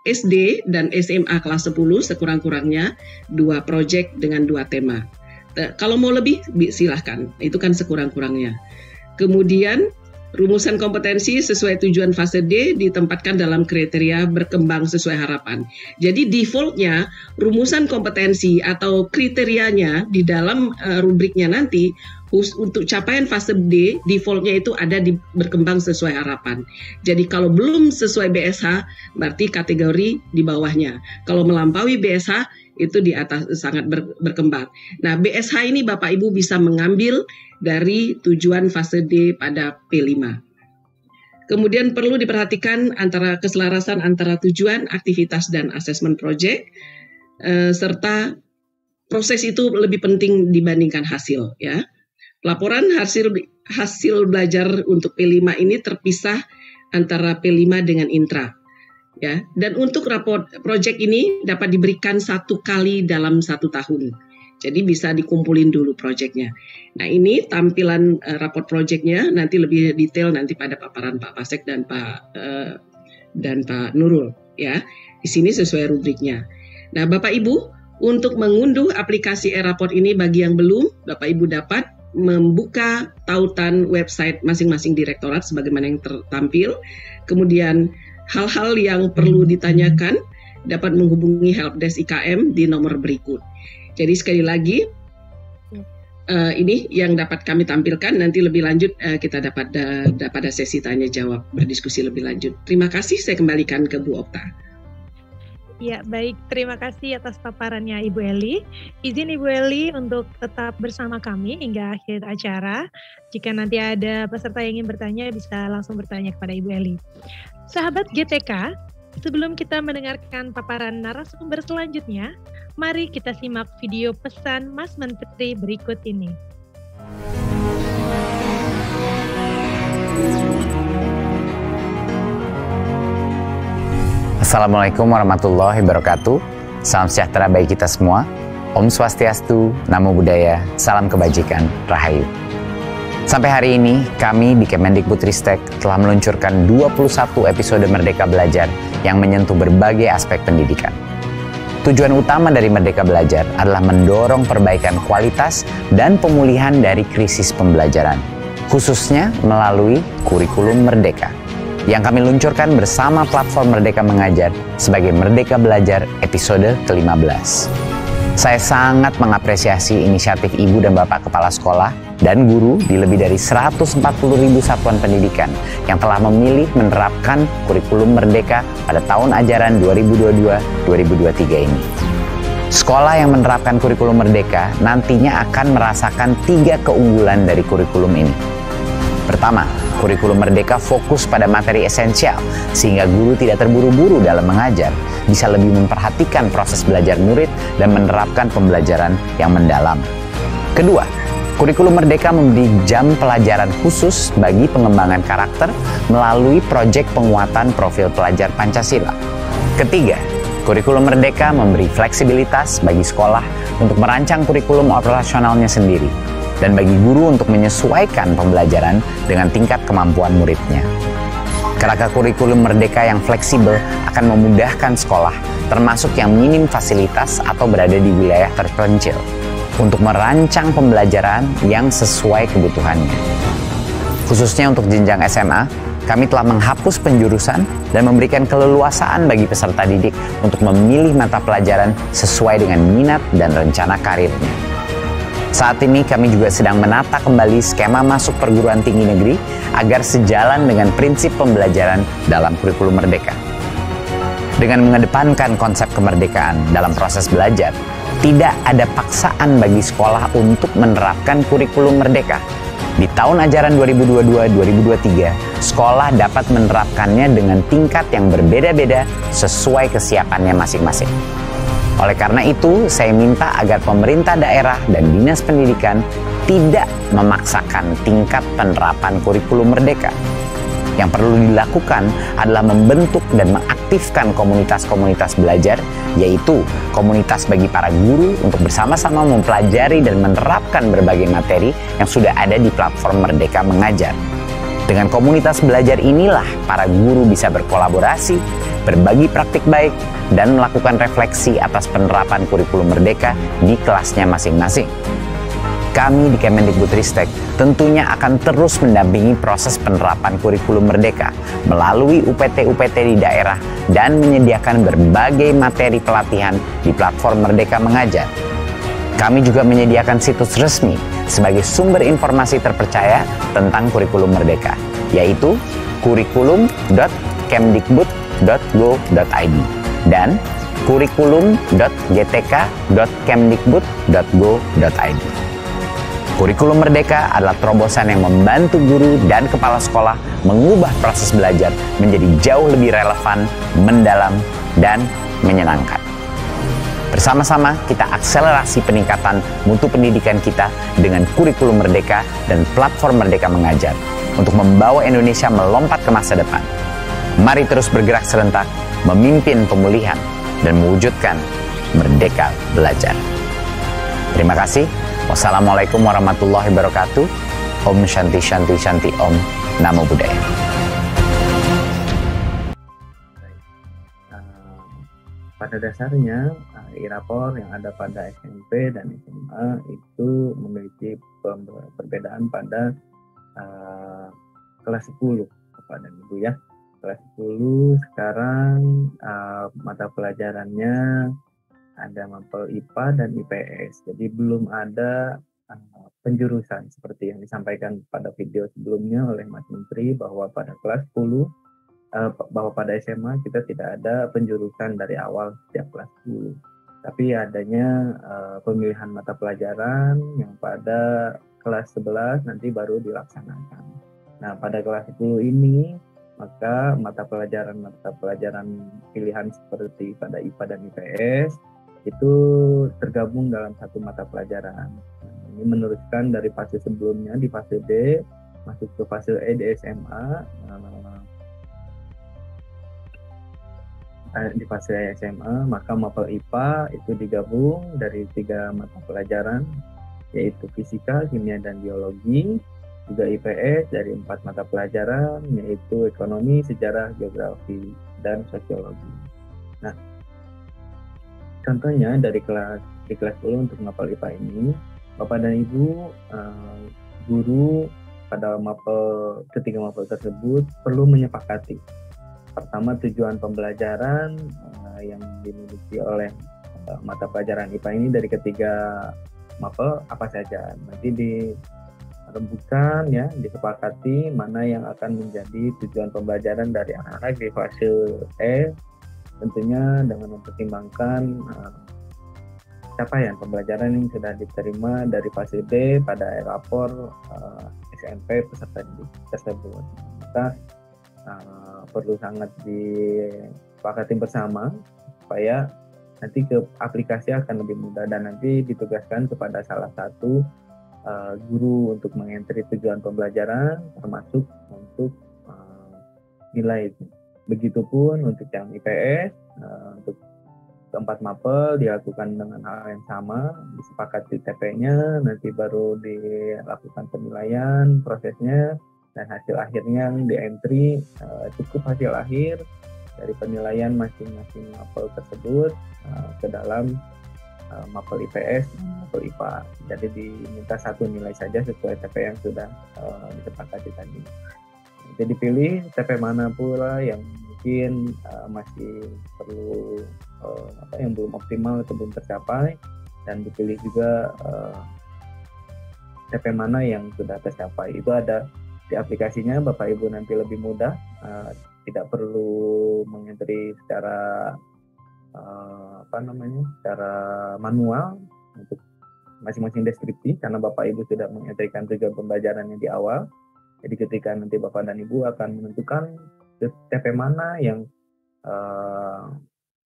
SD dan SMA kelas 10 sekurang-kurangnya 2 proyek dengan 2 tema. Kalau mau lebih silahkan, itu kan sekurang-kurangnya. Kemudian rumusan kompetensi sesuai tujuan fase D ditempatkan dalam kriteria berkembang sesuai harapan. Jadi defaultnya rumusan kompetensi atau kriterianya di dalam rubriknya nanti untuk capaian fase D, defaultnya itu ada di berkembang sesuai harapan. Jadi kalau belum sesuai BSH, berarti kategori di bawahnya. Kalau melampaui BSH, itu di atas sangat berkembang. Nah, BSH ini Bapak Ibu bisa mengambil dari tujuan fase D pada P5. Kemudian perlu diperhatikan antara keselarasan antara tujuan, aktivitas, dan asesmen project, serta proses itu lebih penting dibandingkan hasil, ya. Laporan hasil belajar untuk P5 ini terpisah antara P5 dengan intra. Ya, dan untuk raport project ini dapat diberikan 1 kali dalam 1 tahun. Jadi bisa dikumpulin dulu projectnya. Nah, ini tampilan raport projectnya nanti lebih detail nanti pada paparan Pak Pasek dan Pak Nurul. Ya, di sini sesuai rubriknya. Nah, Bapak Ibu, untuk mengunduh aplikasi e-raport ini bagi yang belum, Bapak Ibu dapat membuka tautan website masing-masing direktorat sebagaimana yang tertampil. Kemudian hal-hal yang perlu ditanyakan dapat menghubungi helpdesk IKM di nomor berikut. Jadi sekali lagi, ini yang dapat kami tampilkan. Nanti lebih lanjut kita dapat pada sesi tanya jawab, berdiskusi lebih lanjut. Terima kasih, saya kembalikan ke Bu Okta. Ya, baik. Terima kasih atas paparannya Ibu Eli. Izin Ibu Eli untuk tetap bersama kami hingga akhir acara. Jika nanti ada peserta yang ingin bertanya, bisa langsung bertanya kepada Ibu Eli. Sahabat GTK, sebelum kita mendengarkan paparan narasumber selanjutnya, mari kita simak video pesan Mas Menteri berikut ini. Assalamualaikum warahmatullahi wabarakatuh. Salam sejahtera bagi kita semua. Om Swastiastu, Namo Buddhaya, salam kebajikan, Rahayu. Sampai hari ini, kami di Kemendikbudristek telah meluncurkan 21 episode Merdeka Belajar yang menyentuh berbagai aspek pendidikan. Tujuan utama dari Merdeka Belajar adalah mendorong perbaikan kualitas dan pemulihan dari krisis pembelajaran, khususnya melalui kurikulum Merdeka, yang kami luncurkan bersama platform Merdeka Mengajar sebagai Merdeka Belajar episode ke-15. Saya sangat mengapresiasi inisiatif Ibu dan Bapak Kepala Sekolah dan guru di lebih dari 140.000 satuan pendidikan yang telah memilih menerapkan kurikulum Merdeka pada tahun ajaran 2022-2023 ini. Sekolah yang menerapkan kurikulum Merdeka nantinya akan merasakan 3 keunggulan dari kurikulum ini. Pertama, kurikulum Merdeka fokus pada materi esensial, sehingga guru tidak terburu-buru dalam mengajar, bisa lebih memperhatikan proses belajar murid dan menerapkan pembelajaran yang mendalam. Kedua, kurikulum Merdeka memberi jam pelajaran khusus bagi pengembangan karakter melalui proyek penguatan profil pelajar Pancasila. Ketiga, kurikulum Merdeka memberi fleksibilitas bagi sekolah untuk merancang kurikulum operasionalnya sendiri, dan bagi guru untuk menyesuaikan pembelajaran dengan tingkat kemampuan muridnya. Kerangka kurikulum Merdeka yang fleksibel akan memudahkan sekolah, termasuk yang minim fasilitas atau berada di wilayah terpencil, untuk merancang pembelajaran yang sesuai kebutuhannya. Khususnya untuk jenjang SMA, kami telah menghapus penjurusan dan memberikan keleluasaan bagi peserta didik untuk memilih mata pelajaran sesuai dengan minat dan rencana karirnya. Saat ini kami juga sedang menata kembali skema masuk perguruan tinggi negeri agar sejalan dengan prinsip pembelajaran dalam kurikulum Merdeka. Dengan mengedepankan konsep kemerdekaan dalam proses belajar, tidak ada paksaan bagi sekolah untuk menerapkan kurikulum Merdeka. Di tahun ajaran 2022-2023, sekolah dapat menerapkannya dengan tingkat yang berbeda-beda sesuai kesiapannya masing-masing. Oleh karena itu, saya minta agar pemerintah daerah dan dinas pendidikan tidak memaksakan tingkat penerapan kurikulum Merdeka. Yang perlu dilakukan adalah membentuk dan mengaktifkan komunitas-komunitas belajar, yaitu komunitas bagi para guru untuk bersama-sama mempelajari dan menerapkan berbagai materi yang sudah ada di platform Merdeka Mengajar. Dengan komunitas belajar inilah para guru bisa berkolaborasi, berbagi praktik baik, dan melakukan refleksi atas penerapan kurikulum Merdeka di kelasnya masing-masing. Kami di Kemendikbudristek tentunya akan terus mendampingi proses penerapan kurikulum Merdeka melalui UPT-UPT di daerah dan menyediakan berbagai materi pelatihan di platform Merdeka Mengajar. Kami juga menyediakan situs resmi sebagai sumber informasi terpercaya tentang kurikulum Merdeka, yaitu kurikulum.kemdikbud.go.id dan kurikulum.gtk.kemdikbud.go.id. Kurikulum Merdeka adalah terobosan yang membantu guru dan kepala sekolah mengubah proses belajar menjadi jauh lebih relevan, mendalam, dan menyenangkan. Bersama-sama kita akselerasi peningkatan mutu pendidikan kita dengan kurikulum Merdeka dan platform Merdeka Mengajar untuk membawa Indonesia melompat ke masa depan. Mari terus bergerak serentak, memimpin pemulihan, dan mewujudkan Merdeka Belajar. Terima kasih. Wassalamualaikum warahmatullahi wabarakatuh. Om Shanti Shanti Shanti Om. Namo Buddhaya. Pada dasarnya, IRAPOR yang ada pada SMP dan SMA itu memiliki perbedaan pada kelas 10 Bapak dan Ibu ya. Kelas 10 sekarang mata pelajarannya ada mapel IPA dan IPS. Jadi belum ada penjurusan seperti yang disampaikan pada video sebelumnya oleh Mas Menteri, bahwa pada kelas 10 bahwa pada SMA kita tidak ada penjurusan dari awal setiap kelas 10, tapi adanya pemilihan mata pelajaran yang pada kelas 11 nanti baru dilaksanakan. Nah, pada kelas 10 ini maka mata pelajaran pilihan seperti pada IPA dan IPS itu tergabung dalam satu mata pelajaran. Ini meneruskan dari fase sebelumnya di fase D masuk ke fase E di SMA. Di fase SMA maka mapel IPA itu digabung dari 3 mata pelajaran, yaitu fisika, kimia, dan biologi. Juga IPS dari 4 mata pelajaran, yaitu ekonomi, sejarah, geografi, dan sosiologi. Nah, contohnya di kelas 10 untuk mapel IPA ini, Bapak dan Ibu guru pada ketiga mapel tersebut perlu menyepakati pertama tujuan pembelajaran yang dimiliki oleh mata pelajaran IPA ini dari ketiga mapel apa saja. Nanti dirembukan ya, disepakati mana yang akan menjadi tujuan pembelajaran dari anak-anak di fase E, tentunya dengan mempertimbangkan capaian pembelajaran yang sudah diterima dari fase D pada rapor SMP peserta didik tersebut. Maka perlu sangat disepakati bersama supaya nanti ke aplikasi akan lebih mudah, dan nanti ditugaskan kepada salah satu guru untuk mengentri tujuan pembelajaran termasuk untuk nilai. Begitupun untuk yang IPS, untuk keempat mapel dilakukan dengan hal yang sama, disepakati TP-nya, nanti baru dilakukan penilaian prosesnya, dan hasil akhirnya yang di-entry cukup hasil akhir dari penilaian masing-masing mapel tersebut ke dalam mapel IPS dan mapel IPA. Jadi diminta satu nilai saja sesuai TP yang sudah disepakati tadi. Jadi pilih TP mana pula yang mungkin masih perlu yang belum optimal atau belum tercapai, dan dipilih juga TP mana yang sudah tercapai. Itu ada di aplikasinya, Bapak Ibu nanti lebih mudah, tidak perlu mengentri secara secara manual untuk masing-masing deskripsi, karena Bapak Ibu sudah mengentrikan tujuan pembelajarannya di awal. Jadi ketika nanti Bapak dan Ibu akan menentukan TP mana yang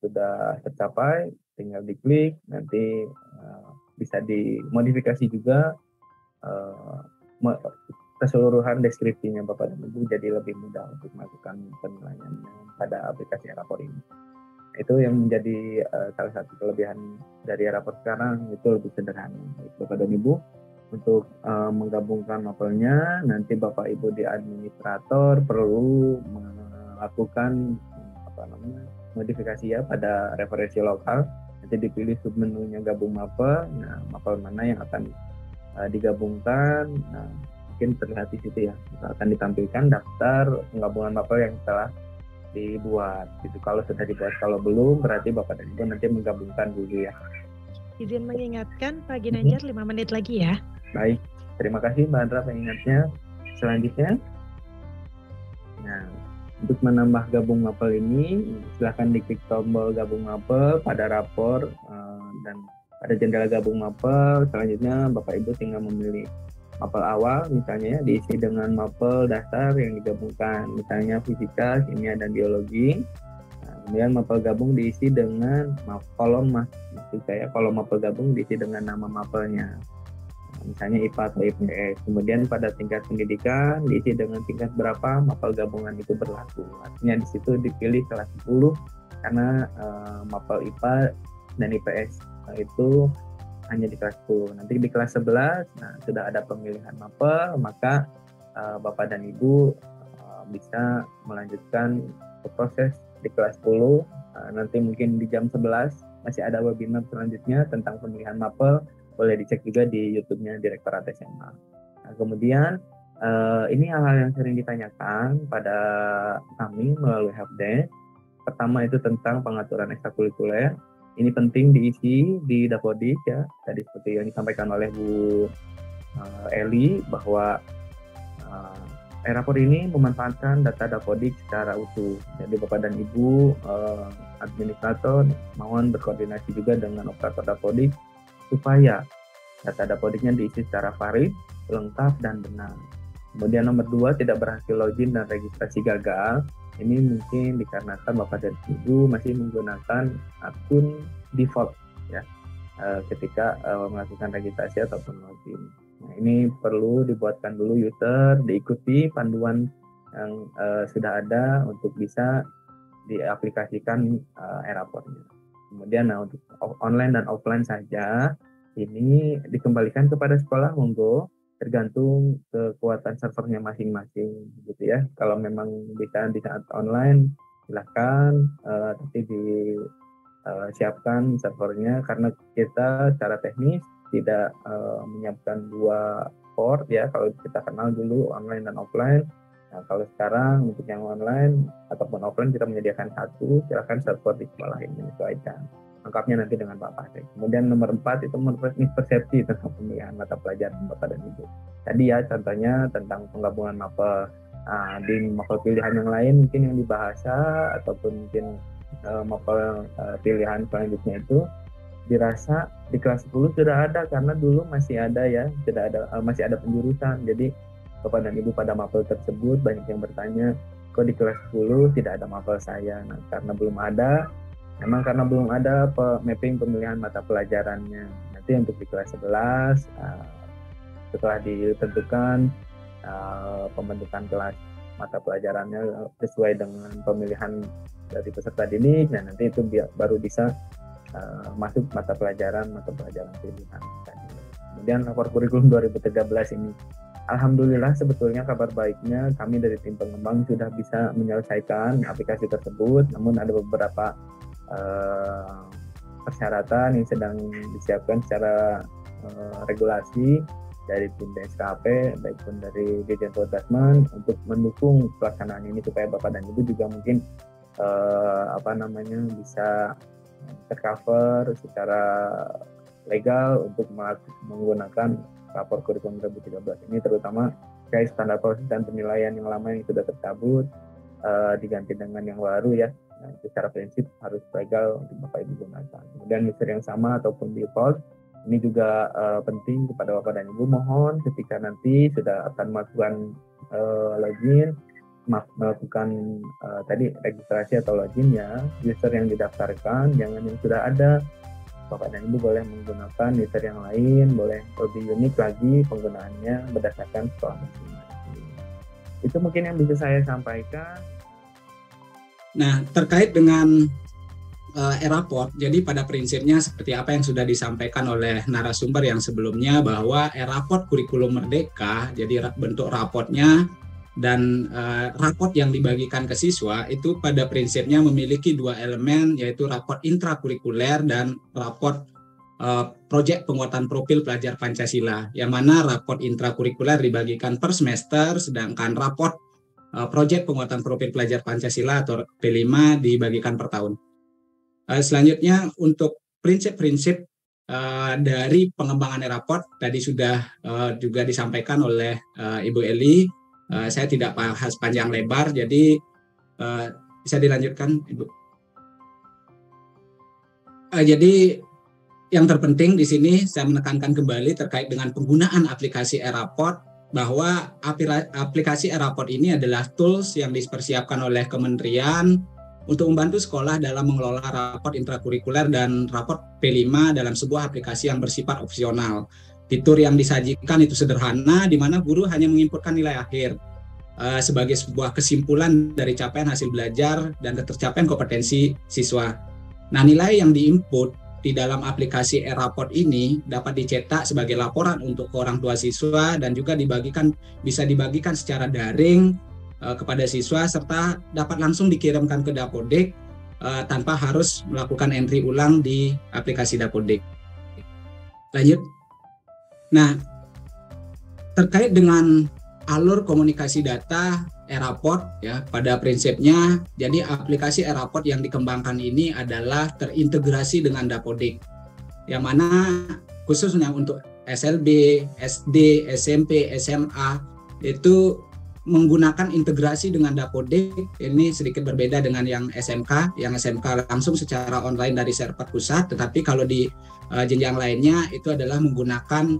sudah tercapai, tinggal diklik, nanti bisa dimodifikasi juga keseluruhan deskripsinya Bapak dan Ibu, jadi lebih mudah untuk melakukan penilaian pada aplikasi rapor ini. Itu yang menjadi salah satu kelebihan dari rapor sekarang, itu lebih sederhana. Bapak dan Ibu, untuk menggabungkan mapelnya, nanti Bapak Ibu di administrator perlu melakukan modifikasi ya pada referensi lokal. Nanti dipilih submenunya gabung mapel. Nah, mapel mana yang akan digabungkan? Nah, mungkin terlihat di situ ya. Akan ditampilkan daftar penggabungan mapel yang telah dibuat. Gitu. Kalau sudah dibuat, kalau belum berarti Bapak dan Ibu nanti menggabungkan dulu ya. Izin mengingatkan Pak Ginanjar 5 menit lagi ya. Baik, terima kasih Mbak Andra pengingatnya. Selanjutnya, nah, untuk menambah gabung mapel ini, silahkan diklik tombol gabung mapel pada rapor dan pada jendela gabung mapel. Selanjutnya Bapak Ibu tinggal memilih mapel awal, misalnya diisi dengan mapel dasar yang digabungkan, misalnya fisika, kimia, dan biologi. Nah, kemudian mapel gabung diisi dengan kolom mapel gabung diisi dengan nama mapelnya. Misalnya IPA atau IPS. Kemudian pada tingkat pendidikan diisi dengan tingkat berapa mapel gabungan itu berlaku. Artinya di situ dipilih kelas 10 karena mapel IPA dan IPS itu hanya di kelas 10. Nanti di kelas 11 sudah ada pemilihan mapel, maka Bapak dan Ibu bisa melanjutkan proses di kelas 10. Nanti mungkin di jam 11 masih ada webinar selanjutnya tentang pemilihan mapel. Boleh dicek juga di YouTube-nya Direktorat SMA. Nah, kemudian ini hal-hal yang sering ditanyakan pada kami melalui helpdesk. Pertama itu tentang pengaturan ekstrakurikuler. Ini penting diisi di Dapodik ya. Tadi seperti yang disampaikan oleh Bu Eli bahwa Eraport ini memanfaatkan data Dapodik secara utuh. Jadi Bapak dan Ibu administrator mohon berkoordinasi juga dengan operator Dapodik supaya data Dapodiknya diisi secara valid, lengkap, dan benar. Kemudian nomor 2, tidak berhasil login dan registrasi gagal. Ini mungkin dikarenakan Bapak dan Ibu masih menggunakan akun default ya ketika melakukan registrasi ataupun login. Nah, ini perlu dibuatkan dulu user, diikuti panduan yang sudah ada untuk bisa diaplikasikan Eraport-nya. Kemudian untuk online dan offline saja, ini dikembalikan kepada sekolah, monggo, tergantung kekuatan servernya masing-masing gitu ya. Kalau memang bisa di saat online silakan, tapi disiapkan servernya karena kita secara teknis tidak menyiapkan 2 port ya, kalau kita kenal dulu online dan offline. Nah, kalau sekarang untuk yang online ataupun offline kita menyediakan 1, silakan server di sekolah ini menyesuaikan. Lengkapnya nanti dengan Pak Pasek. Kemudian nomor 4 itu mispersepsi tentang pemilihan mata pelajaran Bapak dan Ibu. Tadi ya contohnya tentang penggabungan mapel. Di mapel pilihan yang lain mungkin yang dibahasa ataupun mungkin mapel pilihan selanjutnya itu dirasa di kelas 10 sudah ada karena dulu masih ada ya, masih ada penjurusan. Jadi Bapak dan Ibu pada mapel tersebut banyak yang bertanya, kok di kelas 10 tidak ada mapel saya? Nah, karena belum ada, memang karena belum ada mapping pemilihan mata pelajarannya. Nanti untuk di kelas 11 setelah ditentukan pembentukan kelas mata pelajarannya sesuai dengan pemilihan dari peserta didik, nah nanti itu baru bisa masuk mata pelajaran pilihan. Kemudian lapor kurikulum 2013 ini, alhamdulillah sebetulnya kabar baiknya kami dari tim pengembang sudah bisa menyelesaikan aplikasi tersebut, namun ada beberapa persyaratan yang sedang disiapkan secara regulasi dari tim DSKP maupun dari Dirjen Prodasmen untuk mendukung pelaksanaan ini supaya Bapak dan Ibu juga mungkin bisa tercover secara legal untuk menggunakan lapor kurikulum 2013 ini, terutama terkait standar proses dan penilaian yang lama yang sudah tercabut diganti dengan yang baru ya. Nah, secara prinsip harus legal untuk Bapak Ibu gunakan. Kemudian user yang sama ataupun default ini juga penting kepada Bapak dan Ibu, mohon ketika nanti sudah akan melakukan login, melakukan tadi registrasi atau login ya, user yang didaftarkan jangan yang sudah ada. Bapak dan Ibu boleh menggunakan user yang lain, boleh lebih unik lagi penggunaannya berdasarkan sekolah masing-masing. Itu mungkin yang bisa saya sampaikan. Nah, terkait dengan Eraport, jadi pada prinsipnya seperti apa yang sudah disampaikan oleh narasumber yang sebelumnya, bahwa Eraport Kurikulum Merdeka, jadi bentuk raportnya dan raport yang dibagikan ke siswa itu pada prinsipnya memiliki 2 elemen, yaitu raport intrakurikuler dan raport proyek penguatan profil pelajar Pancasila, yang mana raport intrakurikuler dibagikan per semester, sedangkan raport proyek penguatan profil pelajar Pancasila atau P5 dibagikan per tahun. Selanjutnya untuk prinsip-prinsip dari pengembangan Eraport tadi sudah juga disampaikan oleh Ibu Eli. Saya tidak bahas panjang lebar, jadi bisa dilanjutkan, Ibu. Jadi yang terpenting di sini saya menekankan kembali terkait dengan penggunaan aplikasi Eraport, bahwa aplikasi Eraport ini adalah tools yang dipersiapkan oleh Kementerian untuk membantu sekolah dalam mengelola raport intrakurikuler dan raport P5 dalam sebuah aplikasi yang bersifat opsional. Fitur yang disajikan itu sederhana, di mana guru hanya menginputkan nilai akhir sebagai sebuah kesimpulan dari capaian hasil belajar dan ketercapaian kompetensi siswa. Nah, nilai yang diinput di dalam aplikasi Eraport ini dapat dicetak sebagai laporan untuk orang tua siswa dan juga bisa dibagikan secara daring kepada siswa, serta dapat langsung dikirimkan ke Dapodik tanpa harus melakukan entry ulang di aplikasi Dapodik. Lanjut. Nah, terkait dengan alur komunikasi data Eraport ya, pada prinsipnya jadi aplikasi Eraport yang dikembangkan ini adalah terintegrasi dengan Dapodik, yang mana khususnya untuk SLB, SD, SMP, SMA itu menggunakan integrasi dengan Dapodik. Ini sedikit berbeda dengan yang SMK. Yang SMK langsung secara online dari server pusat, tetapi kalau di jenjang lainnya itu adalah menggunakan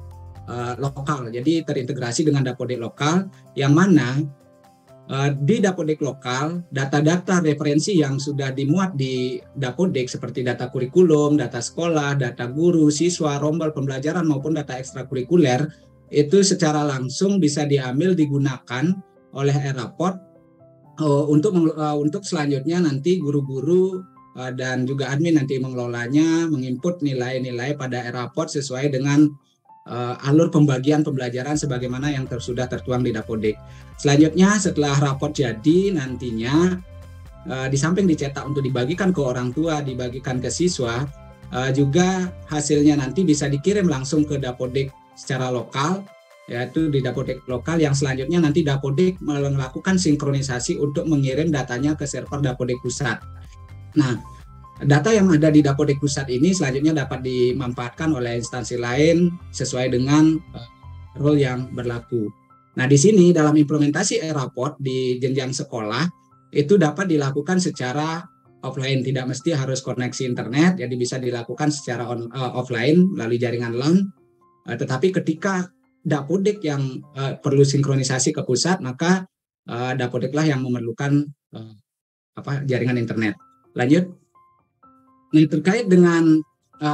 lokal. Jadi terintegrasi dengan Dapodik lokal, yang mana di Dapodik lokal, data-data referensi yang sudah dimuat di Dapodik seperti data kurikulum, data sekolah, data guru, siswa, rombel pembelajaran maupun data ekstrakurikuler itu secara langsung bisa diambil digunakan oleh Eraport untuk selanjutnya nanti guru-guru dan juga admin nanti mengelolanya, menginput nilai-nilai pada Eraport sesuai dengan alur pembagian pembelajaran sebagaimana yang sudah tertuang di Dapodik. Selanjutnya setelah raport jadi nantinya di samping dicetak untuk dibagikan ke orang tua, dibagikan ke siswa, juga hasilnya nanti bisa dikirim langsung ke Dapodik secara lokal, yaitu di Dapodik lokal yang selanjutnya nanti Dapodik melakukan sinkronisasi untuk mengirim datanya ke server Dapodik pusat. Nah, data yang ada di Dapodik pusat ini selanjutnya dapat dimanfaatkan oleh instansi lain sesuai dengan role yang berlaku. Nah, di sini dalam implementasi Eraport di jenjang sekolah itu dapat dilakukan secara offline, tidak mesti harus koneksi internet, jadi bisa dilakukan secara offline melalui jaringan LAN. Tetapi ketika Dapodik yang perlu sinkronisasi ke pusat, maka Dapodiklah yang memerlukan jaringan internet. Lanjut. Nah, terkait dengan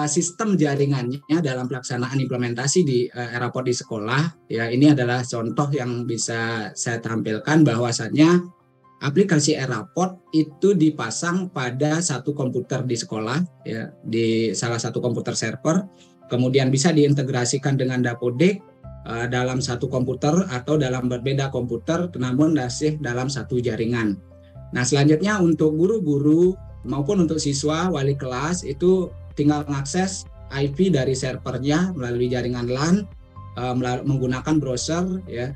sistem jaringannya dalam pelaksanaan implementasi di Eraport di sekolah, ya ini adalah contoh yang bisa saya tampilkan bahwasannya aplikasi Eraport itu dipasang pada satu komputer di sekolah, ya di salah satu komputer server, kemudian bisa diintegrasikan dengan Dapodik dalam satu komputer atau dalam berbeda komputer, namun masih dalam satu jaringan. Nah, selanjutnya untuk guru-guru maupun untuk siswa, wali kelas itu tinggal mengakses IP dari servernya melalui jaringan LAN menggunakan browser, ya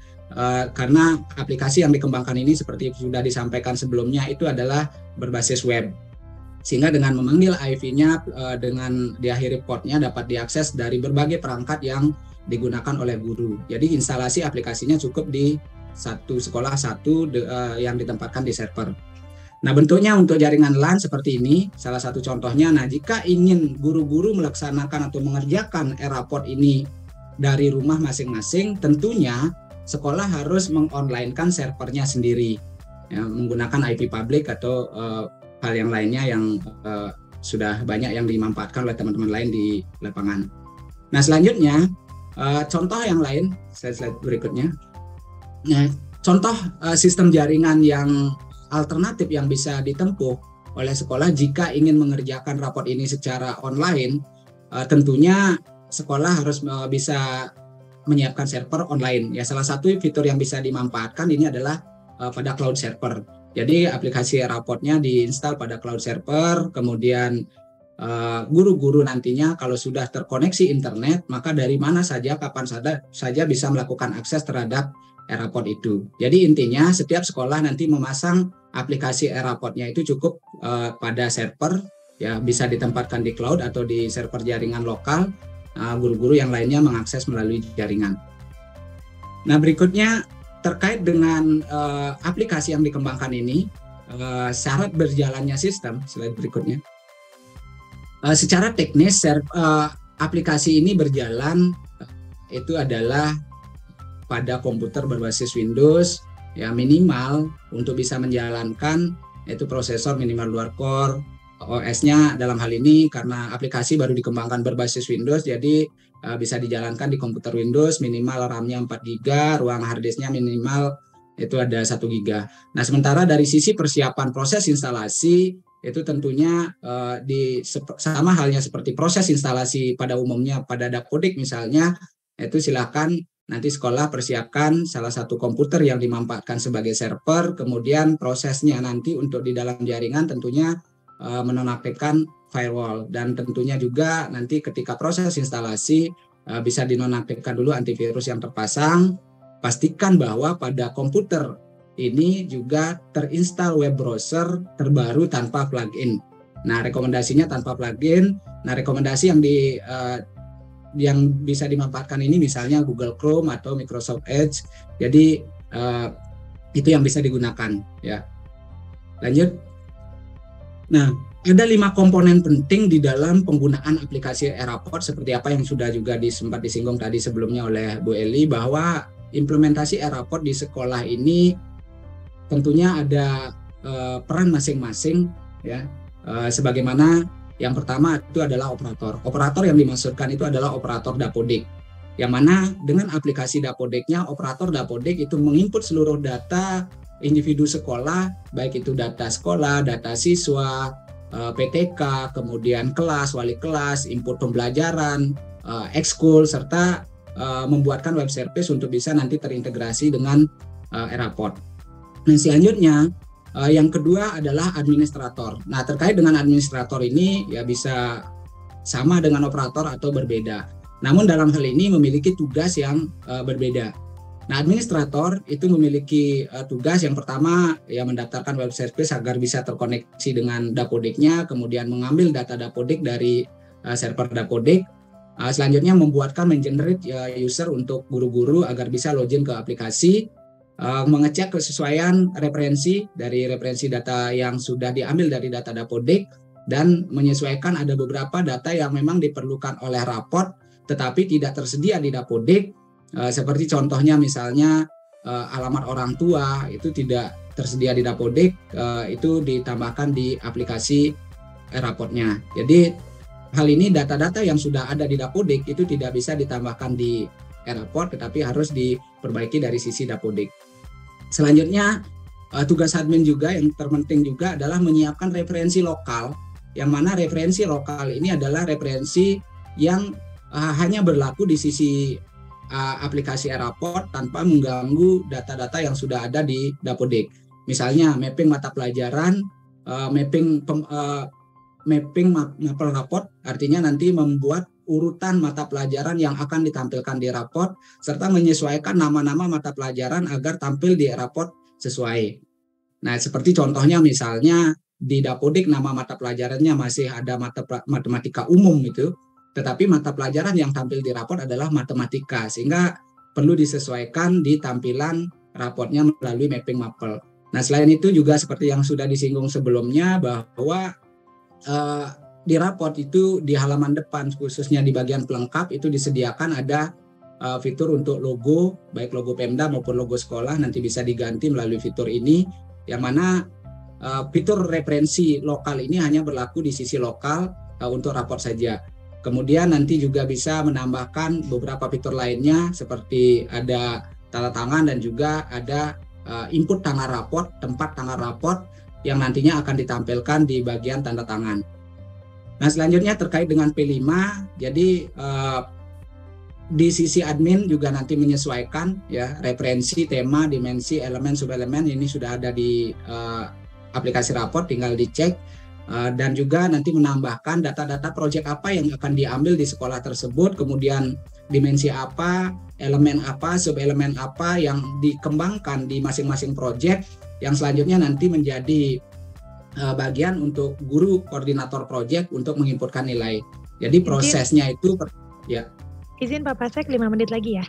karena aplikasi yang dikembangkan ini seperti sudah disampaikan sebelumnya itu adalah berbasis web, sehingga dengan memanggil IP-nya dengan diakhiri portnya dapat diakses dari berbagai perangkat yang digunakan oleh guru. Jadi instalasi aplikasinya cukup di satu sekolah yang ditempatkan di server. Nah, bentuknya untuk jaringan LAN seperti ini, salah satu contohnya. Nah, jika ingin guru-guru melaksanakan atau mengerjakan Eraport ini dari rumah masing-masing, tentunya sekolah harus mengonlinekan servernya sendiri, ya, menggunakan IP public atau hal yang lainnya yang sudah banyak yang dimanfaatkan oleh teman-teman lain di lapangan. Nah, selanjutnya, contoh yang lain, slide berikutnya. Nah, contoh sistem jaringan yang alternatif yang bisa ditempuh oleh sekolah jika ingin mengerjakan raport ini secara online, tentunya sekolah harus bisa menyiapkan server online. Ya, salah satu fitur yang bisa dimanfaatkan ini adalah pada cloud server. Jadi aplikasi Eraportnya diinstal pada cloud server, kemudian guru-guru nantinya kalau sudah terkoneksi internet, maka dari mana saja, kapan saja bisa melakukan akses terhadap Eraport itu. Jadi intinya setiap sekolah nanti memasang aplikasi Eraportnya itu cukup pada server, ya bisa ditempatkan di cloud atau di server jaringan lokal. Guru-guru yang lainnya mengakses melalui jaringan. Nah, berikutnya terkait dengan aplikasi yang dikembangkan ini, syarat berjalannya sistem, slide berikutnya. Secara teknis aplikasi ini berjalan itu adalah pada komputer berbasis Windows, ya minimal untuk bisa menjalankan itu prosesor minimal dual core, OS-nya dalam hal ini karena aplikasi baru dikembangkan berbasis Windows, jadi bisa dijalankan di komputer Windows, minimal RAM-nya 4 GB, ruang harddisk-nya minimal itu ada 1 GB. Nah, sementara dari sisi persiapan proses instalasi itu tentunya sama halnya seperti proses instalasi pada umumnya pada Dapodik misalnya, itu silakan nanti sekolah persiapkan salah satu komputer yang dimanfaatkan sebagai server, kemudian prosesnya nanti untuk di dalam jaringan tentunya menonaktifkan firewall, dan tentunya juga nanti ketika proses instalasi bisa dinonaktifkan dulu antivirus yang terpasang. Pastikan bahwa pada komputer ini juga terinstal web browser terbaru tanpa plugin. Nah, rekomendasinya tanpa plugin. Nah, rekomendasi yang yang bisa dimanfaatkan ini misalnya Google Chrome atau Microsoft Edge. Jadi itu yang bisa digunakan ya. Lanjut. Nah, ada 5 komponen penting di dalam penggunaan aplikasi Eraport seperti apa yang sudah juga sempat disinggung tadi sebelumnya oleh Bu Eli, bahwa implementasi Eraport di sekolah ini tentunya ada peran masing-masing ya. Sebagaimana yang pertama itu adalah operator. Operator yang dimaksudkan itu adalah operator Dapodik. Yang mana dengan aplikasi Dapodiknya, operator Dapodik itu menginput seluruh data individu sekolah, baik itu data sekolah, data siswa, PTK, kemudian kelas, wali kelas, input pembelajaran, ekskul, serta membuatkan web service untuk bisa nanti terintegrasi dengan Eraport. Nah, selanjutnya yang kedua adalah administrator. Nah, terkait dengan administrator ini ya bisa sama dengan operator atau berbeda. Namun dalam hal ini memiliki tugas yang berbeda. Nah, administrator itu memiliki tugas yang pertama ya mendaftarkan web service agar bisa terkoneksi dengan Dapodiknya, kemudian mengambil data Dapodik dari server Dapodik. Selanjutnya membuatkan mengenerate user untuk guru-guru agar bisa login ke aplikasi, mengecek kesesuaian referensi dari referensi data yang sudah diambil dari data Dapodik, dan menyesuaikan ada beberapa data yang memang diperlukan oleh raport tetapi tidak tersedia di Dapodik, seperti contohnya misalnya alamat orang tua itu tidak tersedia di Dapodik, itu ditambahkan di aplikasi Eraportnya. Jadi hal ini data-data yang sudah ada di Dapodik itu tidak bisa ditambahkan di Eraport, tetapi harus diperbaiki dari sisi Dapodik. Selanjutnya tugas admin juga yang terpenting juga adalah menyiapkan referensi lokal, yang mana referensi lokal ini adalah referensi yang hanya berlaku di sisi aplikasi Eraport tanpa mengganggu data-data yang sudah ada di Dapodik. Misalnya mapping mata pelajaran, mapping mapel raport, artinya nanti membuat urutan mata pelajaran yang akan ditampilkan di raport serta menyesuaikan nama-nama mata pelajaran agar tampil di Eraport sesuai. Nah, seperti contohnya misalnya di Dapodik nama mata pelajarannya masih ada matematika umum itu, tetapi mata pelajaran yang tampil di raport adalah matematika, sehingga perlu disesuaikan di tampilan raportnya melalui mapping mapel. Nah, selain itu juga seperti yang sudah disinggung sebelumnya bahwa di raport itu di halaman depan, khususnya di bagian pelengkap itu disediakan ada fitur untuk logo, baik logo Pemda maupun logo sekolah nanti bisa diganti melalui fitur ini, yang mana fitur referensi lokal ini hanya berlaku di sisi lokal untuk raport saja. Kemudian nanti juga bisa menambahkan beberapa fitur lainnya seperti ada tanda tangan dan juga ada input tanggal raport, tempat tanggal raport yang nantinya akan ditampilkan di bagian tanda tangan. Nah, selanjutnya terkait dengan P5, jadi di sisi admin juga nanti menyesuaikan ya referensi, tema, dimensi, elemen, subelemen ini sudah ada di aplikasi raport, tinggal dicek. Dan juga nanti menambahkan data-data proyek apa yang akan diambil di sekolah tersebut, kemudian dimensi apa, elemen apa, subelemen apa yang dikembangkan di masing-masing proyek, yang selanjutnya nanti menjadi bagian untuk guru koordinator proyek untuk menginputkan nilai. Jadi prosesnya itu ya. Izin Pak Pasek 5 menit lagi ya?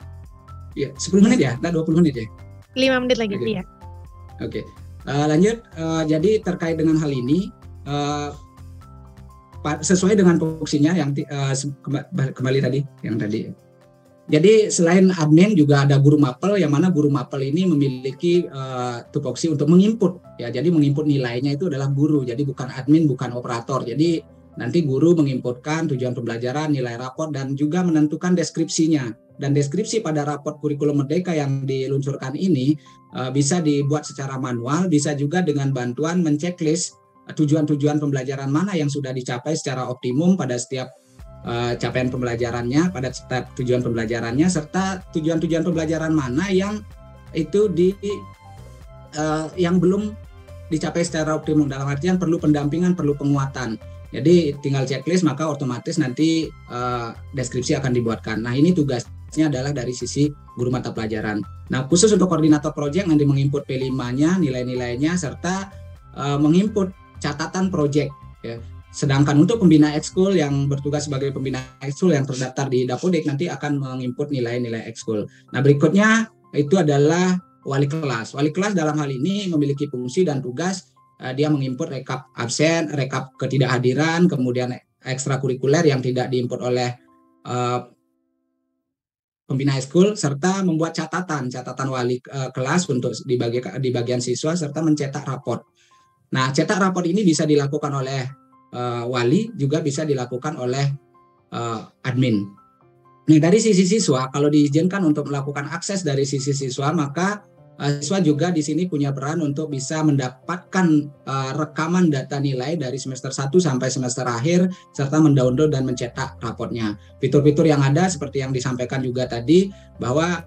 Ya, 10 menit ya? Nah, 20 menit ya? 5 menit lagi, okay. Iya. Oke. Lanjut, jadi terkait dengan hal ini, sesuai dengan fungsinya yang kembali tadi yang tadi. Jadi selain admin juga ada guru mapel, yang mana guru mapel ini memiliki tupoksi untuk menginput ya. Jadi menginput nilainya itu adalah guru. Jadi bukan admin, bukan operator. Jadi nanti guru menginputkan tujuan pembelajaran, nilai raport, dan juga menentukan deskripsinya. Dan deskripsi pada raport kurikulum merdeka yang diluncurkan ini bisa dibuat secara manual, bisa juga dengan bantuan menceklis tujuan-tujuan pembelajaran mana yang sudah dicapai secara optimum pada setiap capaian pembelajarannya, pada setiap tujuan pembelajarannya, serta tujuan-tujuan pembelajaran mana yang itu yang belum dicapai secara optimum, dalam artian perlu pendampingan, perlu penguatan. Jadi tinggal checklist, maka otomatis nanti deskripsi akan dibuatkan. Nah, ini tugasnya adalah dari sisi guru mata pelajaran. Nah, khusus untuk koordinator proyek nanti menginput P5-nya, nilai-nilainya, serta menginput catatan proyek ya. Sedangkan untuk pembina ekskul yang bertugas sebagai pembina ekskul yang terdaftar di Dapodik nanti akan menginput nilai-nilai ekskul. Nah, berikutnya itu adalah wali kelas. Wali kelas dalam hal ini memiliki fungsi dan tugas dia menginput rekap absen, rekap ketidakhadiran, kemudian ekstrakurikuler yang tidak diinput oleh pembina ekskul, serta membuat catatan wali kelas untuk di bagian siswa, serta mencetak raport. Nah, cetak raport ini bisa dilakukan oleh wali, juga bisa dilakukan oleh admin. Nah, dari sisi siswa, kalau diizinkan untuk melakukan akses dari sisi siswa, maka siswa juga di sini punya peran untuk bisa mendapatkan rekaman data nilai dari semester 1 sampai semester akhir, serta mendownload dan mencetak raportnya. Fitur-fitur yang ada seperti yang disampaikan juga tadi, bahwa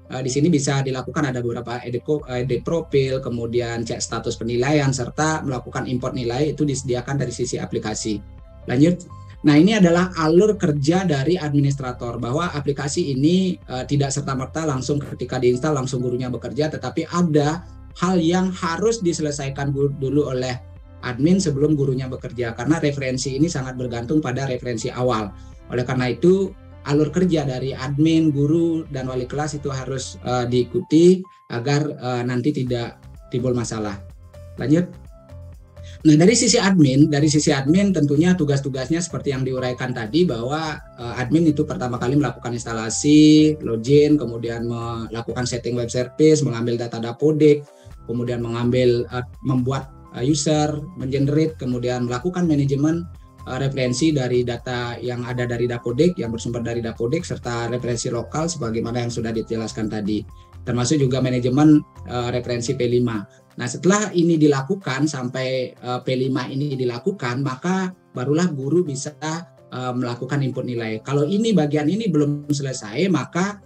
di sini bisa dilakukan ada beberapa edit profil, kemudian cek status penilaian, serta melakukan import nilai itu disediakan dari sisi aplikasi. Lanjut. Nah, ini adalah alur kerja dari administrator, bahwa aplikasi ini tidak serta-merta langsung ketika diinstal langsung gurunya bekerja, tetapi ada hal yang harus diselesaikan dulu oleh admin sebelum gurunya bekerja, karena referensi ini sangat bergantung pada referensi awal. Oleh karena itu, alur kerja dari admin, guru, dan wali kelas itu harus diikuti agar nanti tidak timbul masalah. Lanjut. Nah, dari sisi admin tentunya tugas-tugasnya seperti yang diuraikan tadi, bahwa admin itu pertama kali melakukan instalasi, login, kemudian melakukan setting web service, mengambil data Dapodik, kemudian membuat user, mengenerate, kemudian melakukan manajemen referensi dari data yang ada dari Dapodik, yang bersumber dari Dapodik, serta referensi lokal sebagaimana yang sudah dijelaskan tadi, termasuk juga manajemen referensi P5. Nah, setelah ini dilakukan, sampai P5 ini dilakukan, maka barulah guru bisa melakukan input nilai. Kalau bagian ini belum selesai, maka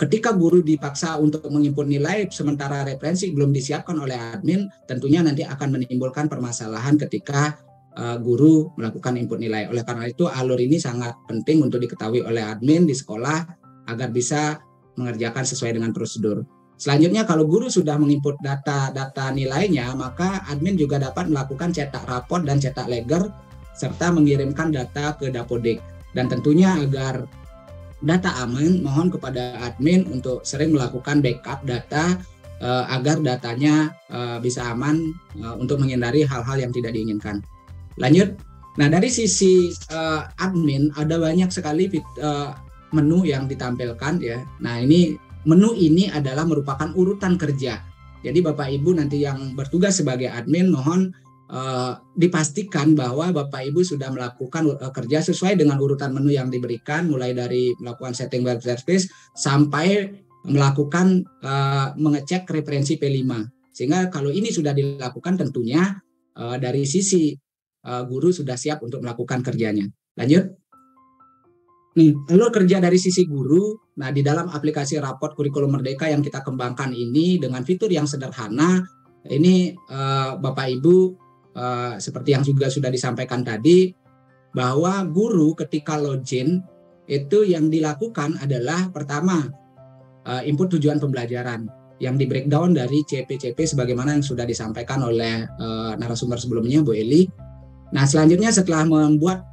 ketika guru dipaksa untuk menginput nilai sementara referensi belum disiapkan oleh admin, tentunya nanti akan menimbulkan permasalahan ketika guru melakukan input nilai. Oleh karena itu, alur ini sangat penting untuk diketahui oleh admin di sekolah agar bisa mengerjakan sesuai dengan prosedur. Selanjutnya, kalau guru sudah menginput data nilainya, maka admin juga dapat melakukan cetak raport dan cetak leger, serta mengirimkan data ke Dapodik. Dan tentunya agar data aman, mohon kepada admin untuk sering melakukan backup data agar datanya bisa aman untuk menghindari hal-hal yang tidak diinginkan. Lanjut. Nah, dari sisi admin ada banyak sekali menu yang ditampilkan ya. Nah, menu ini adalah merupakan urutan kerja. Jadi Bapak Ibu nanti yang bertugas sebagai admin, mohon dipastikan bahwa Bapak Ibu sudah melakukan kerja sesuai dengan urutan menu yang diberikan, mulai dari melakukan setting web service sampai melakukan mengecek referensi P5. Sehingga kalau ini sudah dilakukan, tentunya dari sisi guru sudah siap untuk melakukan kerjanya. Lanjut. Alur kerja dari sisi guru. Nah, di dalam aplikasi raport kurikulum merdeka yang kita kembangkan ini dengan fitur yang sederhana, ini Bapak Ibu seperti yang juga sudah disampaikan tadi, bahwa guru ketika login itu yang dilakukan adalah pertama input tujuan pembelajaran yang di breakdown dari CP-CP sebagaimana yang sudah disampaikan oleh narasumber sebelumnya, Bu Eli. Nah, selanjutnya setelah membuat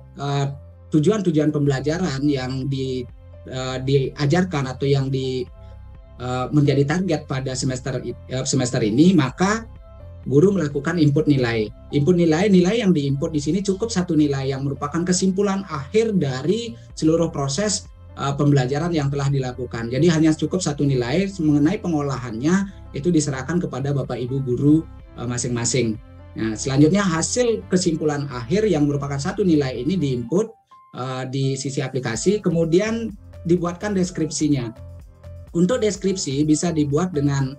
tujuan-tujuan pembelajaran yang diajarkan atau yang menjadi target pada semester ini, maka guru melakukan input nilai. Input nilai yang diinput di sini cukup satu nilai yang merupakan kesimpulan akhir dari seluruh proses pembelajaran yang telah dilakukan. Jadi hanya cukup satu nilai, mengenai pengolahannya itu diserahkan kepada Bapak Ibu guru masing-masing. Nah, selanjutnya hasil kesimpulan akhir yang merupakan satu nilai ini diinput di sisi aplikasi, kemudian dibuatkan deskripsinya. Untuk deskripsi bisa dibuat dengan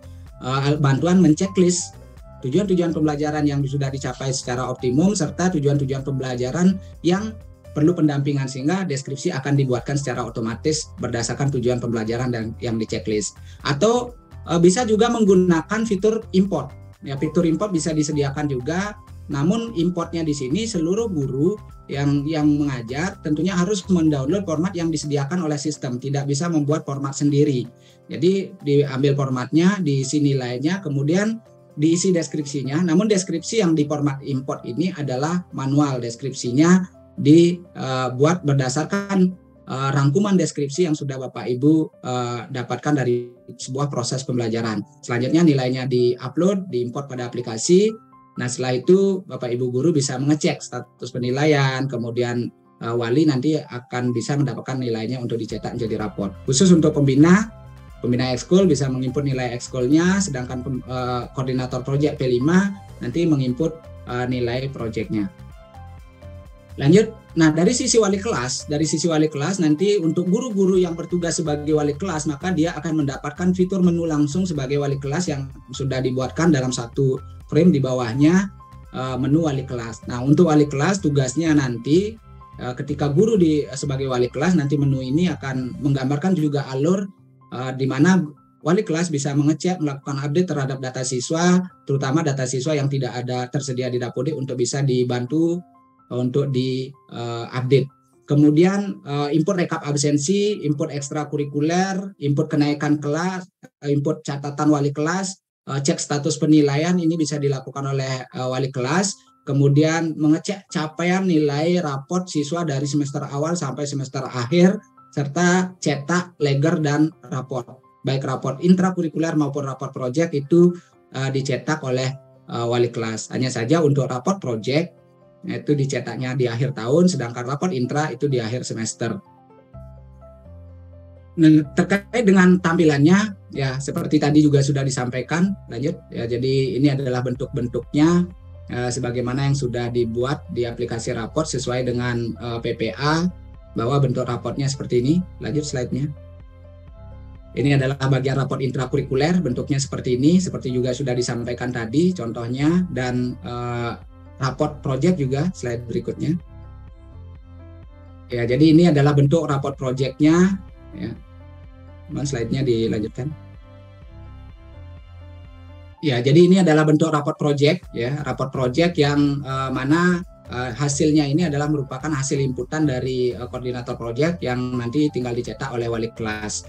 bantuan menceklis tujuan-tujuan pembelajaran yang sudah dicapai secara optimum serta tujuan-tujuan pembelajaran yang perlu pendampingan, sehingga deskripsi akan dibuatkan secara otomatis berdasarkan tujuan pembelajaran dan yang diceklis. Atau bisa juga menggunakan fitur import. Ya, fitur import bisa disediakan juga. Namun importnya di sini seluruh guru yang mengajar tentunya harus mendownload format yang disediakan oleh sistem, tidak bisa membuat format sendiri. Jadi diambil formatnya, diisi nilainya, kemudian diisi deskripsinya. Namun deskripsi yang di format import ini adalah manual. Deskripsinya dibuat berdasarkan rangkuman deskripsi yang sudah Bapak Ibu dapatkan dari sebuah proses pembelajaran. Selanjutnya nilainya di-upload, diimport pada aplikasi. Nah, setelah itu Bapak Ibu guru bisa mengecek status penilaian, kemudian wali nanti akan bisa mendapatkan nilainya untuk dicetak menjadi raport. Khusus untuk pembina ekskul bisa menginput nilai ekskulnya, sedangkan koordinator proyek P5 nanti menginput nilai proyeknya. Lanjut, nah dari sisi wali kelas nanti untuk guru-guru yang bertugas sebagai wali kelas, maka dia akan mendapatkan fitur menu langsung sebagai wali kelas yang sudah dibuatkan dalam satu frame di bawahnya menu wali kelas. Nah, untuk wali kelas tugasnya nanti ketika guru sebagai wali kelas, nanti menu ini akan menggambarkan juga alur di mana wali kelas bisa mengecek, melakukan update terhadap data siswa, terutama data siswa yang tidak ada tersedia di Dapodik untuk bisa dibantu untuk di-update. Kemudian input rekap absensi, input ekstrakurikuler, input kenaikan kelas, input catatan wali kelas, cek status penilaian ini bisa dilakukan oleh wali kelas. Kemudian mengecek capaian nilai raport siswa dari semester awal sampai semester akhir, serta cetak, leger, dan raport. Baik raport intrakurikuler maupun raport proyek itu dicetak oleh wali kelas. Hanya saja untuk raport proyek itu dicetaknya di akhir tahun, sedangkan raport intra itu di akhir semester. Nah, terkait dengan tampilannya, ya seperti tadi juga sudah disampaikan, lanjut ya. Jadi ini adalah bentuk-bentuknya sebagaimana yang sudah dibuat di aplikasi raport sesuai dengan PPA, bahwa bentuk raportnya seperti ini. Lanjut slide-nya. Ini adalah bagian raport intrakurikuler, bentuknya seperti ini, seperti juga sudah disampaikan tadi contohnya, dan raport project juga slide berikutnya. Ya, jadi ini adalah bentuk raport project-nya. Ya. Slide-nya dilanjutkan. Ya, jadi ini adalah bentuk raport project, ya, raport project yang mana hasilnya ini adalah merupakan hasil inputan dari koordinator project yang nanti tinggal dicetak oleh wali kelas.